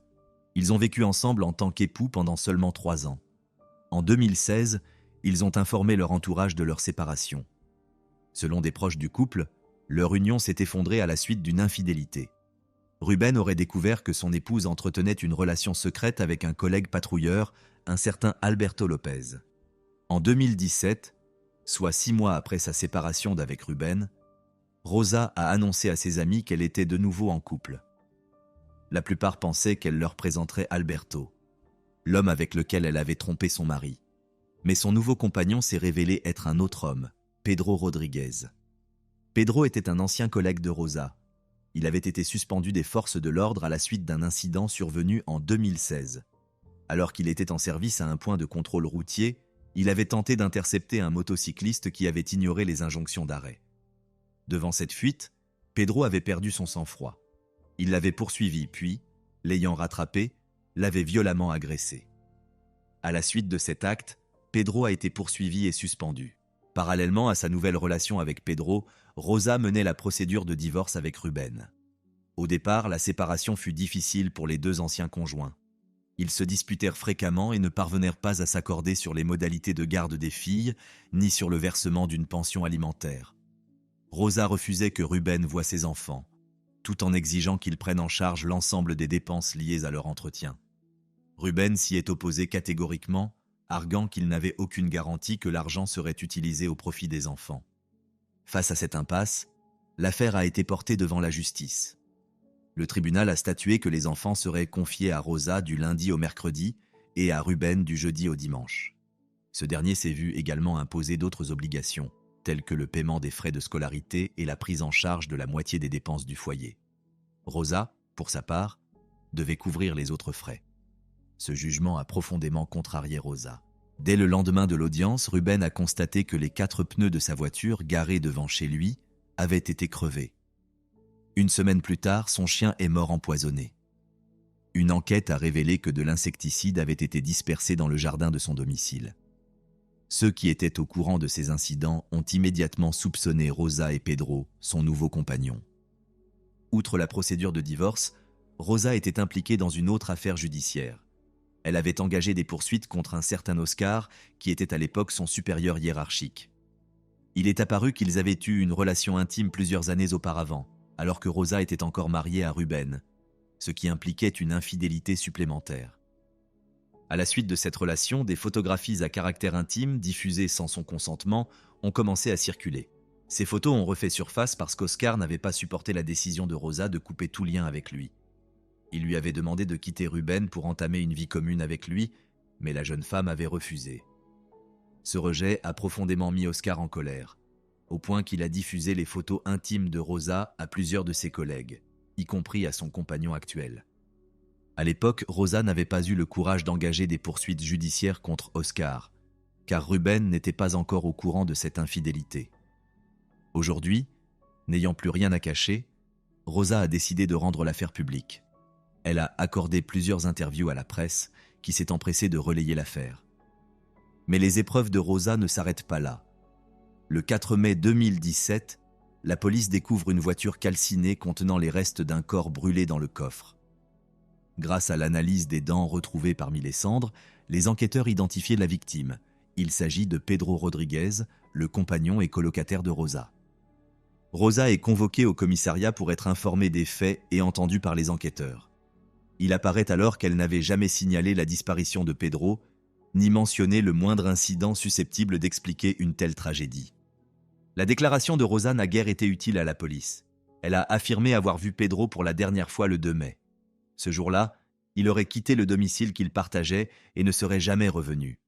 Ils ont vécu ensemble en tant qu'époux pendant seulement 3 ans. En 2016, ils ont informé leur entourage de leur séparation. Selon des proches du couple, leur union s'est effondrée à la suite d'une infidélité. Ruben aurait découvert que son épouse entretenait une relation secrète avec un collègue patrouilleur, un certain Alberto Lopez. En 2017, soit 6 mois après sa séparation d'avec Ruben, Rosa a annoncé à ses amis qu'elle était de nouveau en couple. La plupart pensaient qu'elle leur présenterait Alberto, l'homme avec lequel elle avait trompé son mari. Mais son nouveau compagnon s'est révélé être un autre homme, Pedro Rodriguez. Pedro était un ancien collègue de Rosa. Il avait été suspendu des forces de l'ordre à la suite d'un incident survenu en 2016. Alors qu'il était en service à un point de contrôle routier, il avait tenté d'intercepter un motocycliste qui avait ignoré les injonctions d'arrêt. Devant cette fuite, Pedro avait perdu son sang-froid. Il l'avait poursuivi puis, l'ayant rattrapé, l'avait violemment agressé. À la suite de cet acte, Pedro a été poursuivi et suspendu. Parallèlement à sa nouvelle relation avec Pedro, Rosa menait la procédure de divorce avec Ruben. Au départ, la séparation fut difficile pour les deux anciens conjoints. Ils se disputèrent fréquemment et ne parvenèrent pas à s'accorder sur les modalités de garde des filles, ni sur le versement d'une pension alimentaire. Rosa refusait que Ruben voie ses enfants, tout en exigeant qu'il prenne en charge l'ensemble des dépenses liées à leur entretien. Ruben s'y est opposé catégoriquement, arguant qu'il n'avait aucune garantie que l'argent serait utilisé au profit des enfants. Face à cette impasse, l'affaire a été portée devant la justice. Le tribunal a statué que les enfants seraient confiés à Rosa du lundi au mercredi et à Ruben du jeudi au dimanche. Ce dernier s'est vu également imposer d'autres obligations, telles que le paiement des frais de scolarité et la prise en charge de la moitié des dépenses du foyer. Rosa, pour sa part, devait couvrir les autres frais. Ce jugement a profondément contrarié Rosa. Dès le lendemain de l'audience, Ruben a constaté que les 4 pneus de sa voiture, garés devant chez lui, avaient été crevés. Une semaine plus tard, son chien est mort empoisonné. Une enquête a révélé que de l'insecticide avait été dispersé dans le jardin de son domicile. Ceux qui étaient au courant de ces incidents ont immédiatement soupçonné Rosa et Pedro, son nouveau compagnon. Outre la procédure de divorce, Rosa était impliquée dans une autre affaire judiciaire. Elle avait engagé des poursuites contre un certain Oscar, qui était à l'époque son supérieur hiérarchique. Il est apparu qu'ils avaient eu une relation intime plusieurs années auparavant, alors que Rosa était encore mariée à Ruben, ce qui impliquait une infidélité supplémentaire. À la suite de cette relation, des photographies à caractère intime, diffusées sans son consentement, ont commencé à circuler. Ces photos ont refait surface parce qu'Oscar n'avait pas supporté la décision de Rosa de couper tout lien avec lui. Il lui avait demandé de quitter Ruben pour entamer une vie commune avec lui, mais la jeune femme avait refusé. Ce rejet a profondément mis Oscar en colère, au point qu'il a diffusé les photos intimes de Rosa à plusieurs de ses collègues, y compris à son compagnon actuel. À l'époque, Rosa n'avait pas eu le courage d'engager des poursuites judiciaires contre Oscar, car Ruben n'était pas encore au courant de cette infidélité. Aujourd'hui, n'ayant plus rien à cacher, Rosa a décidé de rendre l'affaire publique. Elle a accordé plusieurs interviews à la presse, qui s'est empressée de relayer l'affaire. Mais les épreuves de Rosa ne s'arrêtent pas là. Le 4 mai 2017, la police découvre une voiture calcinée contenant les restes d'un corps brûlé dans le coffre. Grâce à l'analyse des dents retrouvées parmi les cendres, les enquêteurs identifiaient la victime. Il s'agit de Pedro Rodriguez, le compagnon et colocataire de Rosa. Rosa est convoquée au commissariat pour être informée des faits et entendue par les enquêteurs. Il apparaît alors qu'elle n'avait jamais signalé la disparition de Pedro, ni mentionné le moindre incident susceptible d'expliquer une telle tragédie. La déclaration de Rosa n'a guère été utile à la police. Elle a affirmé avoir vu Pedro pour la dernière fois le 2 mai. Ce jour-là, il aurait quitté le domicile qu'il partageait et ne serait jamais revenu.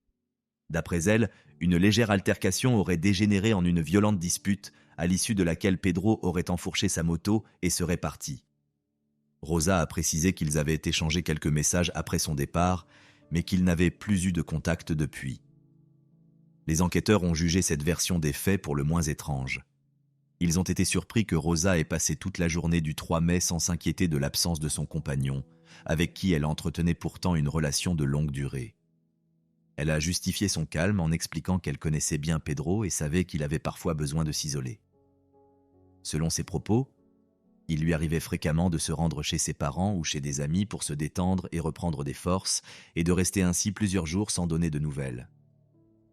D'après elle, une légère altercation aurait dégénéré en une violente dispute, à l'issue de laquelle Pedro aurait enfourché sa moto et serait parti. Rosa a précisé qu'ils avaient échangé quelques messages après son départ, mais qu'ils n'avaient plus eu de contact depuis. Les enquêteurs ont jugé cette version des faits pour le moins étrange. Ils ont été surpris que Rosa ait passé toute la journée du 3 mai sans s'inquiéter de l'absence de son compagnon, avec qui elle entretenait pourtant une relation de longue durée. Elle a justifié son calme en expliquant qu'elle connaissait bien Pedro et savait qu'il avait parfois besoin de s'isoler. Selon ses propos, il lui arrivait fréquemment de se rendre chez ses parents ou chez des amis pour se détendre et reprendre des forces, et de rester ainsi plusieurs jours sans donner de nouvelles.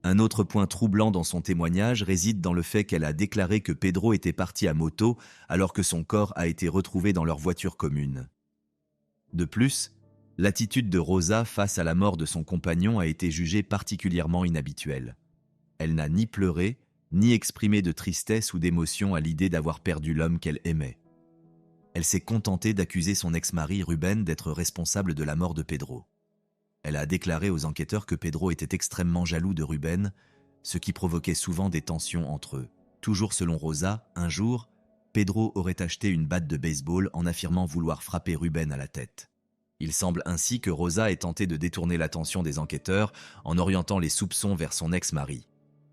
Un autre point troublant dans son témoignage réside dans le fait qu'elle a déclaré que Pedro était parti à moto alors que son corps a été retrouvé dans leur voiture commune. De plus, l'attitude de Rosa face à la mort de son compagnon a été jugée particulièrement inhabituelle. Elle n'a ni pleuré, ni exprimé de tristesse ou d'émotion à l'idée d'avoir perdu l'homme qu'elle aimait. Elle s'est contentée d'accuser son ex-mari Ruben d'être responsable de la mort de Pedro. Elle a déclaré aux enquêteurs que Pedro était extrêmement jaloux de Ruben, ce qui provoquait souvent des tensions entre eux. Toujours selon Rosa, un jour, Pedro aurait acheté une batte de baseball en affirmant vouloir frapper Ruben à la tête. Il semble ainsi que Rosa ait tenté de détourner l'attention des enquêteurs en orientant les soupçons vers son ex-mari.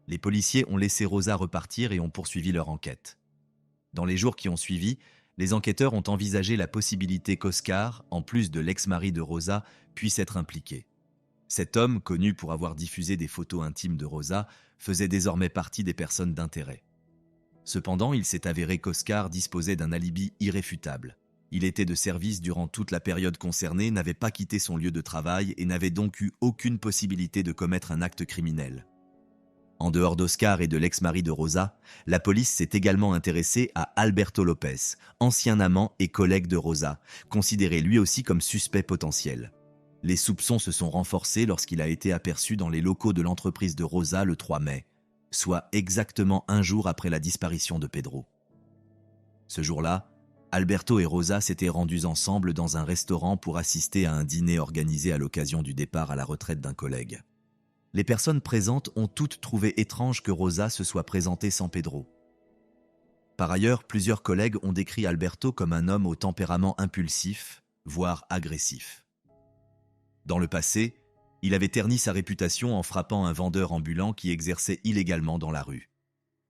Les policiers ont laissé Rosa repartir et ont poursuivi leur enquête. Dans les jours qui ont suivi, les enquêteurs ont envisagé la possibilité qu'Oscar, en plus de l'ex-mari de Rosa, puisse être impliqué. Cet homme, connu pour avoir diffusé des photos intimes de Rosa, faisait désormais partie des personnes d'intérêt. Cependant, il s'est avéré qu'Oscar disposait d'un alibi irréfutable. Il était de service durant toute la période concernée, n'avait pas quitté son lieu de travail et n'avait donc eu aucune possibilité de commettre un acte criminel. En dehors d'Oscar et de l'ex-mari de Rosa, la police s'est également intéressée à Alberto Lopez, ancien amant et collègue de Rosa, considéré lui aussi comme suspect potentiel. Les soupçons se sont renforcés lorsqu'il a été aperçu dans les locaux de l'entreprise de Rosa le 3 mai, soit exactement un jour après la disparition de Pedro. Ce jour-là, Alberto et Rosa s'étaient rendus ensemble dans un restaurant pour assister à un dîner organisé à l'occasion du départ à la retraite d'un collègue. Les personnes présentes ont toutes trouvé étrange que Rosa se soit présentée sans Pedro. Par ailleurs, plusieurs collègues ont décrit Alberto comme un homme au tempérament impulsif, voire agressif. Dans le passé, il avait terni sa réputation en frappant un vendeur ambulant qui exerçait illégalement dans la rue.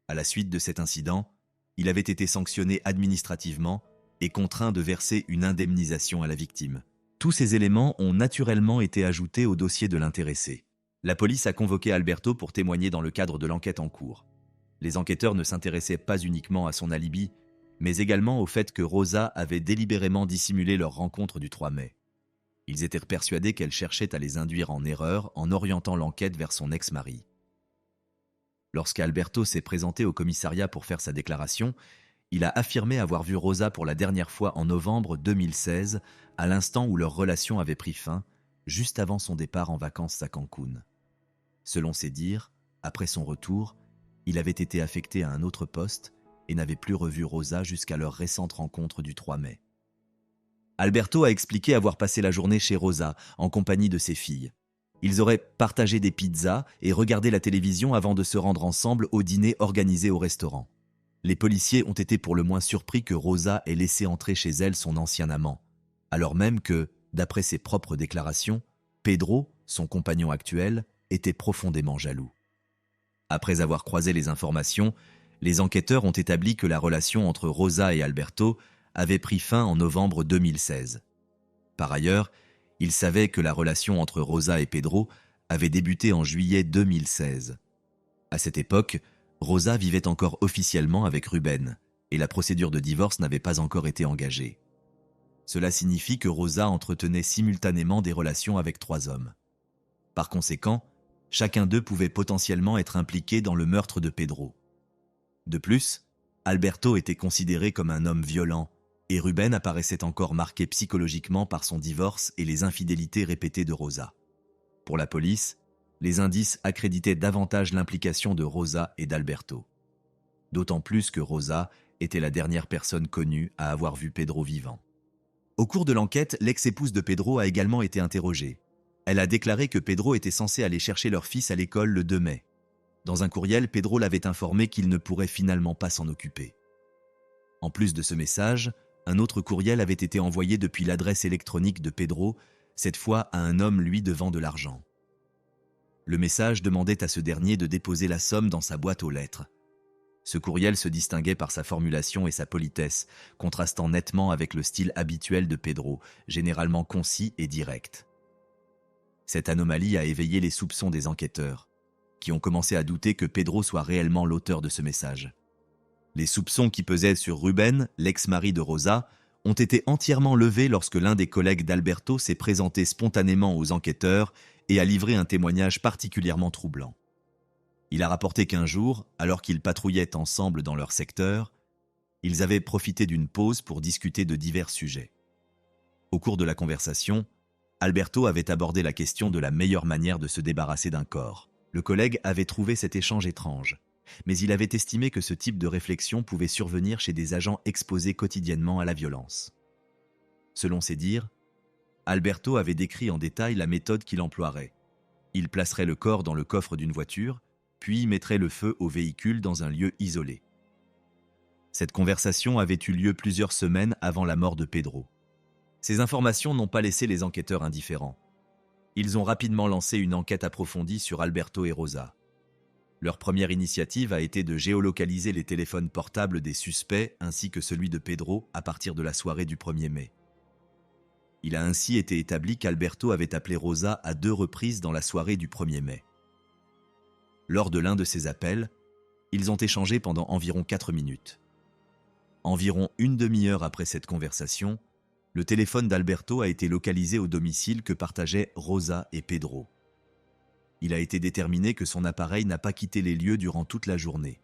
À la suite de cet incident, il avait été sanctionné administrativement et contraint de verser une indemnisation à la victime. Tous ces éléments ont naturellement été ajoutés au dossier de l'intéressé. La police a convoqué Alberto pour témoigner dans le cadre de l'enquête en cours. Les enquêteurs ne s'intéressaient pas uniquement à son alibi, mais également au fait que Rosa avait délibérément dissimulé leur rencontre du 3 mai. Ils étaient persuadés qu'elle cherchait à les induire en erreur en orientant l'enquête vers son ex-mari. Lorsqu'Alberto s'est présenté au commissariat pour faire sa déclaration, il a affirmé avoir vu Rosa pour la dernière fois en novembre 2016, à l'instant où leur relation avait pris fin, juste avant son départ en vacances à Cancun. Selon ses dires, après son retour, il avait été affecté à un autre poste et n'avait plus revu Rosa jusqu'à leur récente rencontre du 3 mai. Alberto a expliqué avoir passé la journée chez Rosa, en compagnie de ses filles. Ils auraient partagé des pizzas et regardé la télévision avant de se rendre ensemble au dîner organisé au restaurant. Les policiers ont été pour le moins surpris que Rosa ait laissé entrer chez elle son ancien amant, alors même que, d'après ses propres déclarations, Pedro, son compagnon actuel, était profondément jaloux. Après avoir croisé les informations, les enquêteurs ont établi que la relation entre Rosa et Alberto avait pris fin en novembre 2016. Par ailleurs, ils savaient que la relation entre Rosa et Pedro avait débuté en juillet 2016. À cette époque, Rosa vivait encore officiellement avec Ruben, et la procédure de divorce n'avait pas encore été engagée. Cela signifie que Rosa entretenait simultanément des relations avec 3 hommes. Par conséquent, chacun d'eux pouvait potentiellement être impliqué dans le meurtre de Pedro. De plus, Alberto était considéré comme un homme violent, et Ruben apparaissait encore marqué psychologiquement par son divorce et les infidélités répétées de Rosa. Pour la police, les indices accréditaient davantage l'implication de Rosa et d'Alberto. D'autant plus que Rosa était la dernière personne connue à avoir vu Pedro vivant. Au cours de l'enquête, l'ex-épouse de Pedro a également été interrogée. Elle a déclaré que Pedro était censé aller chercher leur fils à l'école le 2 mai. Dans un courriel, Pedro l'avait informé qu'il ne pourrait finalement pas s'en occuper. En plus de ce message, un autre courriel avait été envoyé depuis l'adresse électronique de Pedro, cette fois à un homme lui devant de l'argent. Le message demandait à ce dernier de déposer la somme dans sa boîte aux lettres. Ce courriel se distinguait par sa formulation et sa politesse, contrastant nettement avec le style habituel de Pedro, généralement concis et direct. Cette anomalie a éveillé les soupçons des enquêteurs, qui ont commencé à douter que Pedro soit réellement l'auteur de ce message. Les soupçons qui pesaient sur Ruben, l'ex-mari de Rosa, ont été entièrement levés lorsque l'un des collègues d'Alberto s'est présenté spontanément aux enquêteurs et a livré un témoignage particulièrement troublant. Il a rapporté qu'un jour, alors qu'ils patrouillaient ensemble dans leur secteur, ils avaient profité d'une pause pour discuter de divers sujets. Au cours de la conversation, Alberto avait abordé la question de la meilleure manière de se débarrasser d'un corps. Le collègue avait trouvé cet échange étrange, mais il avait estimé que ce type de réflexion pouvait survenir chez des agents exposés quotidiennement à la violence. Selon ses dires, Alberto avait décrit en détail la méthode qu'il emploierait. Il placerait le corps dans le coffre d'une voiture, puis mettrait le feu au véhicule dans un lieu isolé. Cette conversation avait eu lieu plusieurs semaines avant la mort de Pedro. Ces informations n'ont pas laissé les enquêteurs indifférents. Ils ont rapidement lancé une enquête approfondie sur Alberto et Rosa. Leur première initiative a été de géolocaliser les téléphones portables des suspects ainsi que celui de Pedro à partir de la soirée du 1er mai. Il a ainsi été établi qu'Alberto avait appelé Rosa à 2 reprises dans la soirée du 1er mai. Lors de l'un de ces appels, ils ont échangé pendant environ 4 minutes. Environ une demi-heure après cette conversation, le téléphone d'Alberto a été localisé au domicile que partageaient Rosa et Pedro. Il a été déterminé que son appareil n'a pas quitté les lieux durant toute la journée.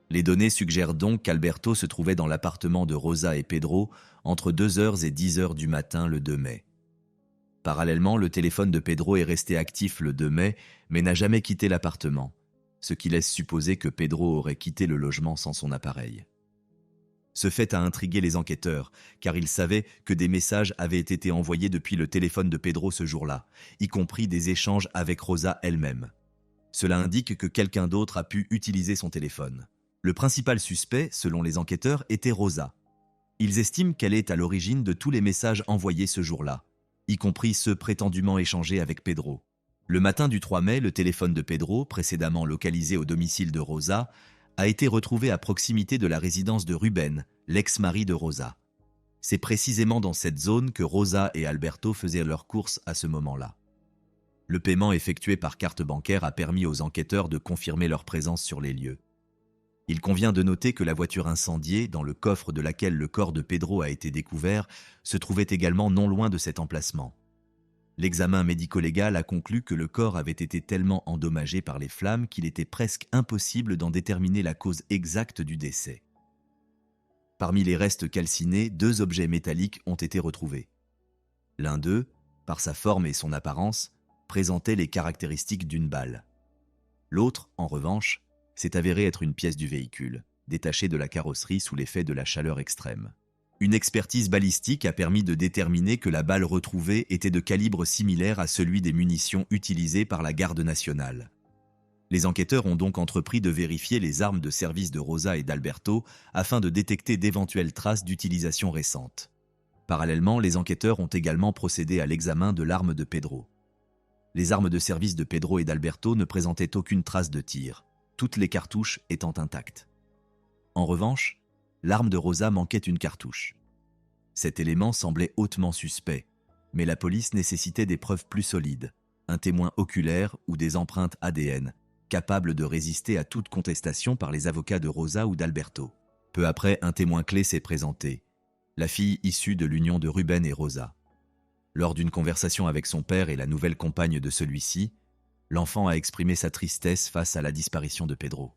Les données suggèrent donc qu'Alberto se trouvait dans l'appartement de Rosa et Pedro entre 2h et 10h du matin le 2 mai. Parallèlement, le téléphone de Pedro est resté actif le 2 mai, mais n'a jamais quitté l'appartement, ce qui laisse supposer que Pedro aurait quitté le logement sans son appareil. Ce fait a intrigué les enquêteurs, car ils savaient que des messages avaient été envoyés depuis le téléphone de Pedro ce jour-là, y compris des échanges avec Rosa elle-même. Cela indique que quelqu'un d'autre a pu utiliser son téléphone. Le principal suspect, selon les enquêteurs, était Rosa. Ils estiment qu'elle est à l'origine de tous les messages envoyés ce jour-là, y compris ceux prétendument échangés avec Pedro. Le matin du 3 mai, le téléphone de Pedro, précédemment localisé au domicile de Rosa, a été retrouvé à proximité de la résidence de Ruben, l'ex-mari de Rosa. C'est précisément dans cette zone que Rosa et Alberto faisaient leurs courses à ce moment-là. Le paiement effectué par carte bancaire a permis aux enquêteurs de confirmer leur présence sur les lieux. Il convient de noter que la voiture incendiée, dans le coffre de laquelle le corps de Pedro a été découvert, se trouvait également non loin de cet emplacement. L'examen médico-légal a conclu que le corps avait été tellement endommagé par les flammes qu'il était presque impossible d'en déterminer la cause exacte du décès. Parmi les restes calcinés, 2 objets métalliques ont été retrouvés. L'un d'eux, par sa forme et son apparence, présentait les caractéristiques d'une balle. L'autre, en revanche, s'est avéré être une pièce du véhicule, détachée de la carrosserie sous l'effet de la chaleur extrême. Une expertise balistique a permis de déterminer que la balle retrouvée était de calibre similaire à celui des munitions utilisées par la Garde nationale. Les enquêteurs ont donc entrepris de vérifier les armes de service de Rosa et d'Alberto afin de détecter d'éventuelles traces d'utilisation récente. Parallèlement, les enquêteurs ont également procédé à l'examen de l'arme de Pedro. Les armes de service de Pedro et d'Alberto ne présentaient aucune trace de tir, toutes les cartouches étant intactes. En revanche, l'arme de Rosa manquait une cartouche. Cet élément semblait hautement suspect, mais la police nécessitait des preuves plus solides, un témoin oculaire ou des empreintes ADN, capables de résister à toute contestation par les avocats de Rosa ou d'Alberto. Peu après, un témoin clé s'est présenté, la fille issue de l'union de Ruben et Rosa. Lors d'une conversation avec son père et la nouvelle compagne de celui-ci, l'enfant a exprimé sa tristesse face à la disparition de Pedro.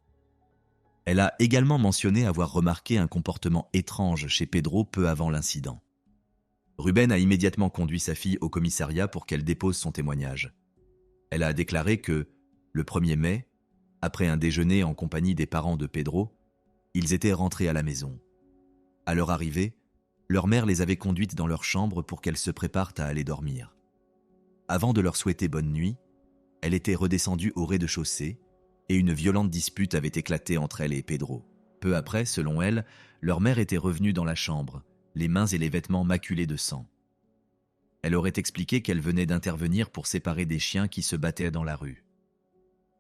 Elle a également mentionné avoir remarqué un comportement étrange chez Pedro peu avant l'incident. Ruben a immédiatement conduit sa fille au commissariat pour qu'elle dépose son témoignage. Elle a déclaré que, le 1er mai, après un déjeuner en compagnie des parents de Pedro, ils étaient rentrés à la maison. À leur arrivée, leur mère les avait conduites dans leur chambre pour qu'elles se préparent à aller dormir. Avant de leur souhaiter bonne nuit, elle était redescendue au rez-de-chaussée et une violente dispute avait éclaté entre elle et Pedro. Peu après, selon elle, leur mère était revenue dans la chambre, les mains et les vêtements maculés de sang. Elle aurait expliqué qu'elle venait d'intervenir pour séparer des chiens qui se battaient dans la rue.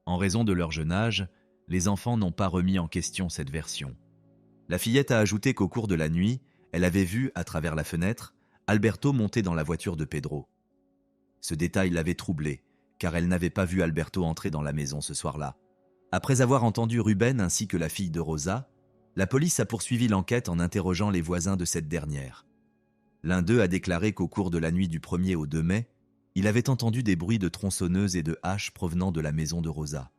En raison de leur jeune âge, les enfants n'ont pas remis en question cette version. La fillette a ajouté qu'au cours de la nuit, elle avait vu, à travers la fenêtre, Alberto monter dans la voiture de Pedro. Ce détail l'avait troublée, car elle n'avait pas vu Alberto entrer dans la maison ce soir-là. Après avoir entendu Ruben ainsi que la fille de Rosa, la police a poursuivi l'enquête en interrogeant les voisins de cette dernière. L'un d'eux a déclaré qu'au cours de la nuit du 1er au 2 mai, il avait entendu des bruits de tronçonneuses et de haches provenant de la maison de Rosa.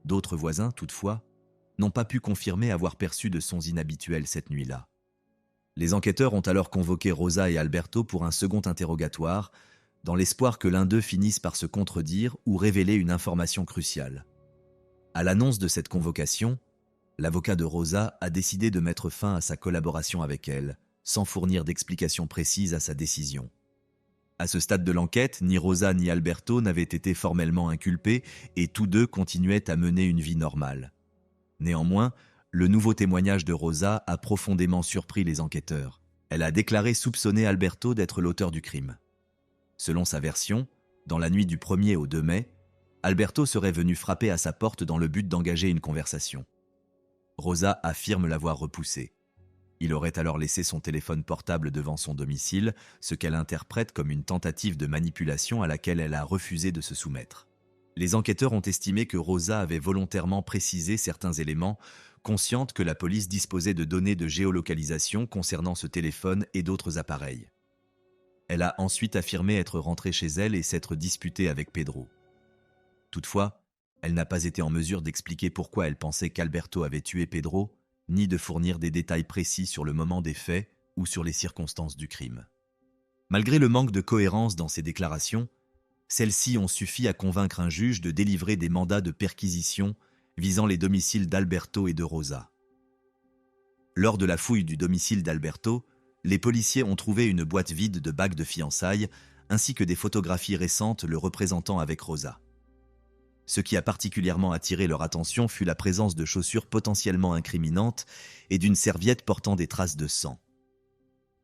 D'autres voisins, toutefois, n'ont pas pu confirmer avoir perçu de sons inhabituels cette nuit-là. Les enquêteurs ont alors convoqué Rosa et Alberto pour un second interrogatoire, dans l'espoir que l'un d'eux finisse par se contredire ou révéler une information cruciale. À l'annonce de cette convocation, l'avocat de Rosa a décidé de mettre fin à sa collaboration avec elle, sans fournir d'explications précises à sa décision. À ce stade de l'enquête, ni Rosa ni Alberto n'avaient été formellement inculpés et tous deux continuaient à mener une vie normale. Néanmoins, le nouveau témoignage de Rosa a profondément surpris les enquêteurs. Elle a déclaré soupçonner Alberto d'être l'auteur du crime. Selon sa version, dans la nuit du 1er au 2 mai, Alberto serait venu frapper à sa porte dans le but d'engager une conversation. Rosa affirme l'avoir repoussé. Il aurait alors laissé son téléphone portable devant son domicile, ce qu'elle interprète comme une tentative de manipulation à laquelle elle a refusé de se soumettre. Les enquêteurs ont estimé que Rosa avait volontairement précisé certains éléments, consciente que la police disposait de données de géolocalisation concernant ce téléphone et d'autres appareils. Elle a ensuite affirmé être rentrée chez elle et s'être disputée avec Pedro. Toutefois, elle n'a pas été en mesure d'expliquer pourquoi elle pensait qu'Alberto avait tué Pedro, ni de fournir des détails précis sur le moment des faits ou sur les circonstances du crime. Malgré le manque de cohérence dans ses déclarations, celles-ci ont suffi à convaincre un juge de délivrer des mandats de perquisition visant les domiciles d'Alberto et de Rosa. Lors de la fouille du domicile d'Alberto, les policiers ont trouvé une boîte vide de bagues de fiançailles ainsi que des photographies récentes le représentant avec Rosa. Ce qui a particulièrement attiré leur attention fut la présence de chaussures potentiellement incriminantes et d'une serviette portant des traces de sang.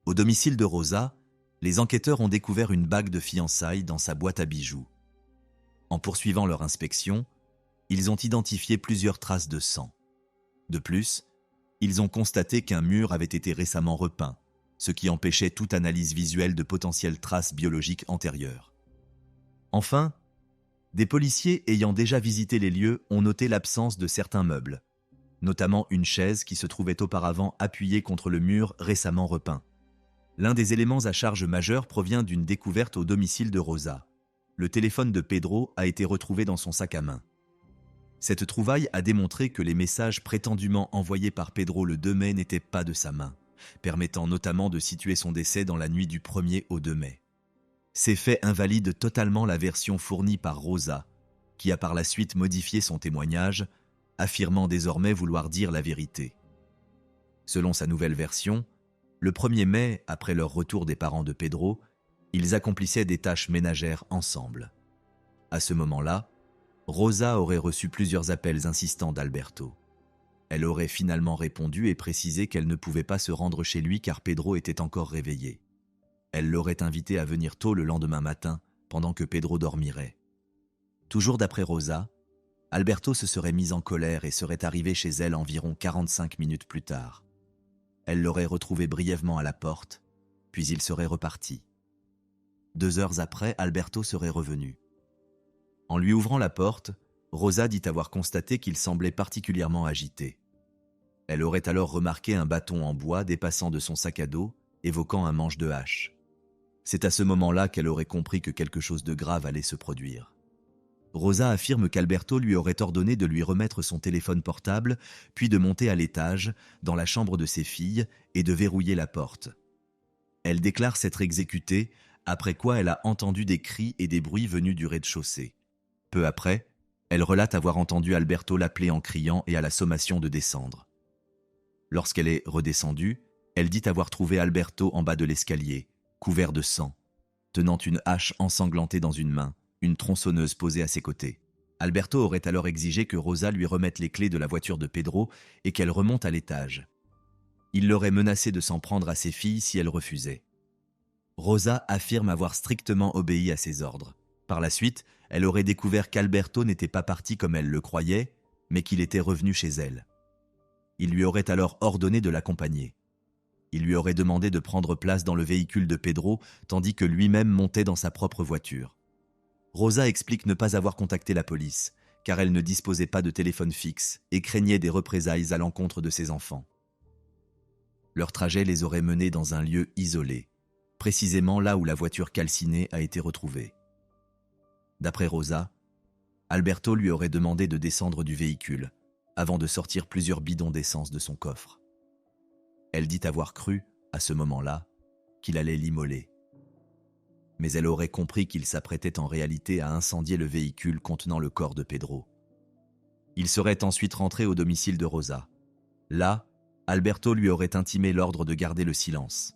Au domicile de Rosa, les enquêteurs ont découvert une bague de fiançailles dans sa boîte à bijoux. En poursuivant leur inspection, ils ont identifié plusieurs traces de sang. De plus, ils ont constaté qu'un mur avait été récemment repeint, ce qui empêchait toute analyse visuelle de potentielles traces biologiques antérieures. Enfin, des policiers ayant déjà visité les lieux ont noté l'absence de certains meubles, notamment une chaise qui se trouvait auparavant appuyée contre le mur récemment repeint. L'un des éléments à charge majeure provient d'une découverte au domicile de Rosa. Le téléphone de Pedro a été retrouvé dans son sac à main. Cette trouvaille a démontré que les messages prétendument envoyés par Pedro le 2 mai n'étaient pas de sa main, permettant notamment de situer son décès dans la nuit du 1er au 2 mai. Ces faits invalident totalement la version fournie par Rosa, qui a par la suite modifié son témoignage, affirmant désormais vouloir dire la vérité. Selon sa nouvelle version, le 1er mai, après leur retour des parents de Pedro, ils accomplissaient des tâches ménagères ensemble. À ce moment-là, Rosa aurait reçu plusieurs appels insistants d'Alberto. Elle aurait finalement répondu et précisé qu'elle ne pouvait pas se rendre chez lui car Pedro était encore réveillé. Elle l'aurait invité à venir tôt le lendemain matin, pendant que Pedro dormirait. Toujours d'après Rosa, Alberto se serait mis en colère et serait arrivé chez elle environ 45 minutes plus tard. Elle l'aurait retrouvé brièvement à la porte, puis il serait reparti. 2 heures après, Alberto serait revenu. En lui ouvrant la porte, Rosa dit avoir constaté qu'il semblait particulièrement agité. Elle aurait alors remarqué un bâton en bois dépassant de son sac à dos, évoquant un manche de hache. C'est à ce moment-là qu'elle aurait compris que quelque chose de grave allait se produire. Rosa affirme qu'Alberto lui aurait ordonné de lui remettre son téléphone portable, puis de monter à l'étage, dans la chambre de ses filles, et de verrouiller la porte. Elle déclare s'être exécutée, après quoi elle a entendu des cris et des bruits venus du rez-de-chaussée. Peu après, elle relate avoir entendu Alberto l'appeler en criant et à la sommation de descendre. Lorsqu'elle est redescendue, elle dit avoir trouvé Alberto en bas de l'escalier, couvert de sang, tenant une hache ensanglantée dans une main, une tronçonneuse posée à ses côtés. Alberto aurait alors exigé que Rosa lui remette les clés de la voiture de Pedro et qu'elle remonte à l'étage. Il l'aurait menacé de s'en prendre à ses filles si elle refusait. Rosa affirme avoir strictement obéi à ses ordres. Par la suite, elle aurait découvert qu'Alberto n'était pas parti comme elle le croyait, mais qu'il était revenu chez elle. Il lui aurait alors ordonné de l'accompagner. Il lui aurait demandé de prendre place dans le véhicule de Pedro, tandis que lui-même montait dans sa propre voiture. Rosa explique ne pas avoir contacté la police, car elle ne disposait pas de téléphone fixe et craignait des représailles à l'encontre de ses enfants. Leur trajet les aurait menés dans un lieu isolé, précisément là où la voiture calcinée a été retrouvée. D'après Rosa, Alberto lui aurait demandé de descendre du véhicule, avant de sortir plusieurs bidons d'essence de son coffre. Elle dit avoir cru, à ce moment-là, qu'il allait l'immoler. Mais elle aurait compris qu'il s'apprêtait en réalité à incendier le véhicule contenant le corps de Pedro. Il serait ensuite rentré au domicile de Rosa. Là, Alberto lui aurait intimé l'ordre de garder le silence.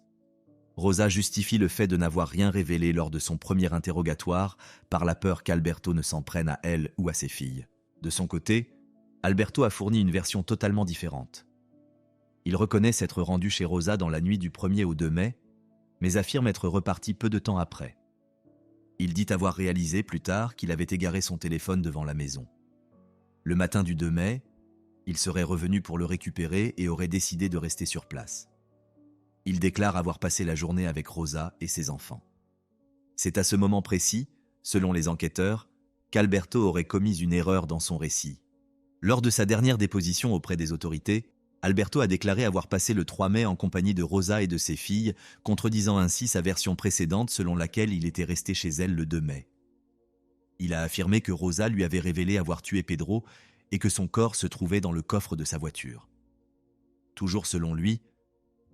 Rosa justifie le fait de n'avoir rien révélé lors de son premier interrogatoire par la peur qu'Alberto ne s'en prenne à elle ou à ses filles. De son côté, Alberto a fourni une version totalement différente. Il reconnaît s'être rendu chez Rosa dans la nuit du 1er au 2 mai, mais affirme être reparti peu de temps après. Il dit avoir réalisé plus tard qu'il avait égaré son téléphone devant la maison. Le matin du 2 mai, il serait revenu pour le récupérer et aurait décidé de rester sur place. Il déclare avoir passé la journée avec Rosa et ses enfants. C'est à ce moment précis, selon les enquêteurs, qu'Alberto aurait commis une erreur dans son récit. Lors de sa dernière déposition auprès des autorités, Alberto a déclaré avoir passé le 3 mai en compagnie de Rosa et de ses filles, contredisant ainsi sa version précédente selon laquelle il était resté chez elle le 2 mai. Il a affirmé que Rosa lui avait révélé avoir tué Pedro et que son corps se trouvait dans le coffre de sa voiture. Toujours selon lui,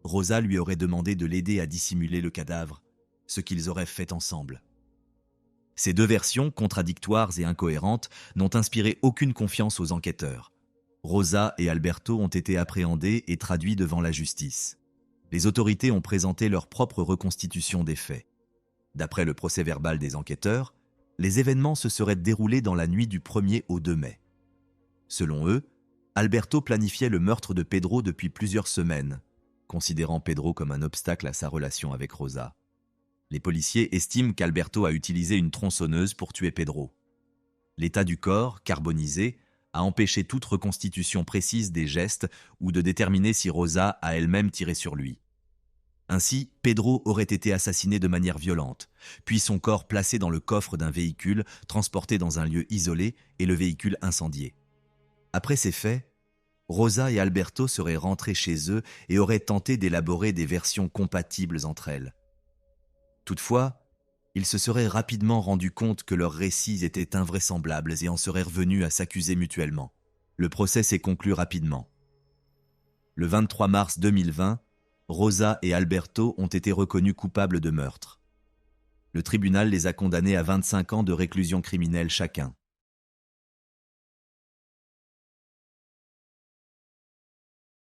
Rosa lui aurait demandé de l'aider à dissimuler le cadavre, ce qu'ils auraient fait ensemble. Ces deux versions, contradictoires et incohérentes, n'ont inspiré aucune confiance aux enquêteurs. Rosa et Alberto ont été appréhendés et traduits devant la justice. Les autorités ont présenté leur propre reconstitution des faits. D'après le procès-verbal des enquêteurs, les événements se seraient déroulés dans la nuit du 1er au 2 mai. Selon eux, Alberto planifiait le meurtre de Pedro depuis plusieurs semaines, considérant Pedro comme un obstacle à sa relation avec Rosa. Les policiers estiment qu'Alberto a utilisé une tronçonneuse pour tuer Pedro. L'état du corps, carbonisé, a empêché toute reconstitution précise des gestes ou de déterminer si Rosa a elle-même tiré sur lui. Ainsi, Pedro aurait été assassiné de manière violente, puis son corps placé dans le coffre d'un véhicule, transporté dans un lieu isolé et le véhicule incendié. Après ces faits, Rosa et Alberto seraient rentrés chez eux et auraient tenté d'élaborer des versions compatibles entre elles. Toutefois, ils se seraient rapidement rendus compte que leurs récits étaient invraisemblables et en seraient revenus à s'accuser mutuellement. Le procès s'est conclu rapidement. Le 23 mars 2020, Rosa et Alberto ont été reconnus coupables de meurtre. Le tribunal les a condamnés à 25 ans de réclusion criminelle chacun.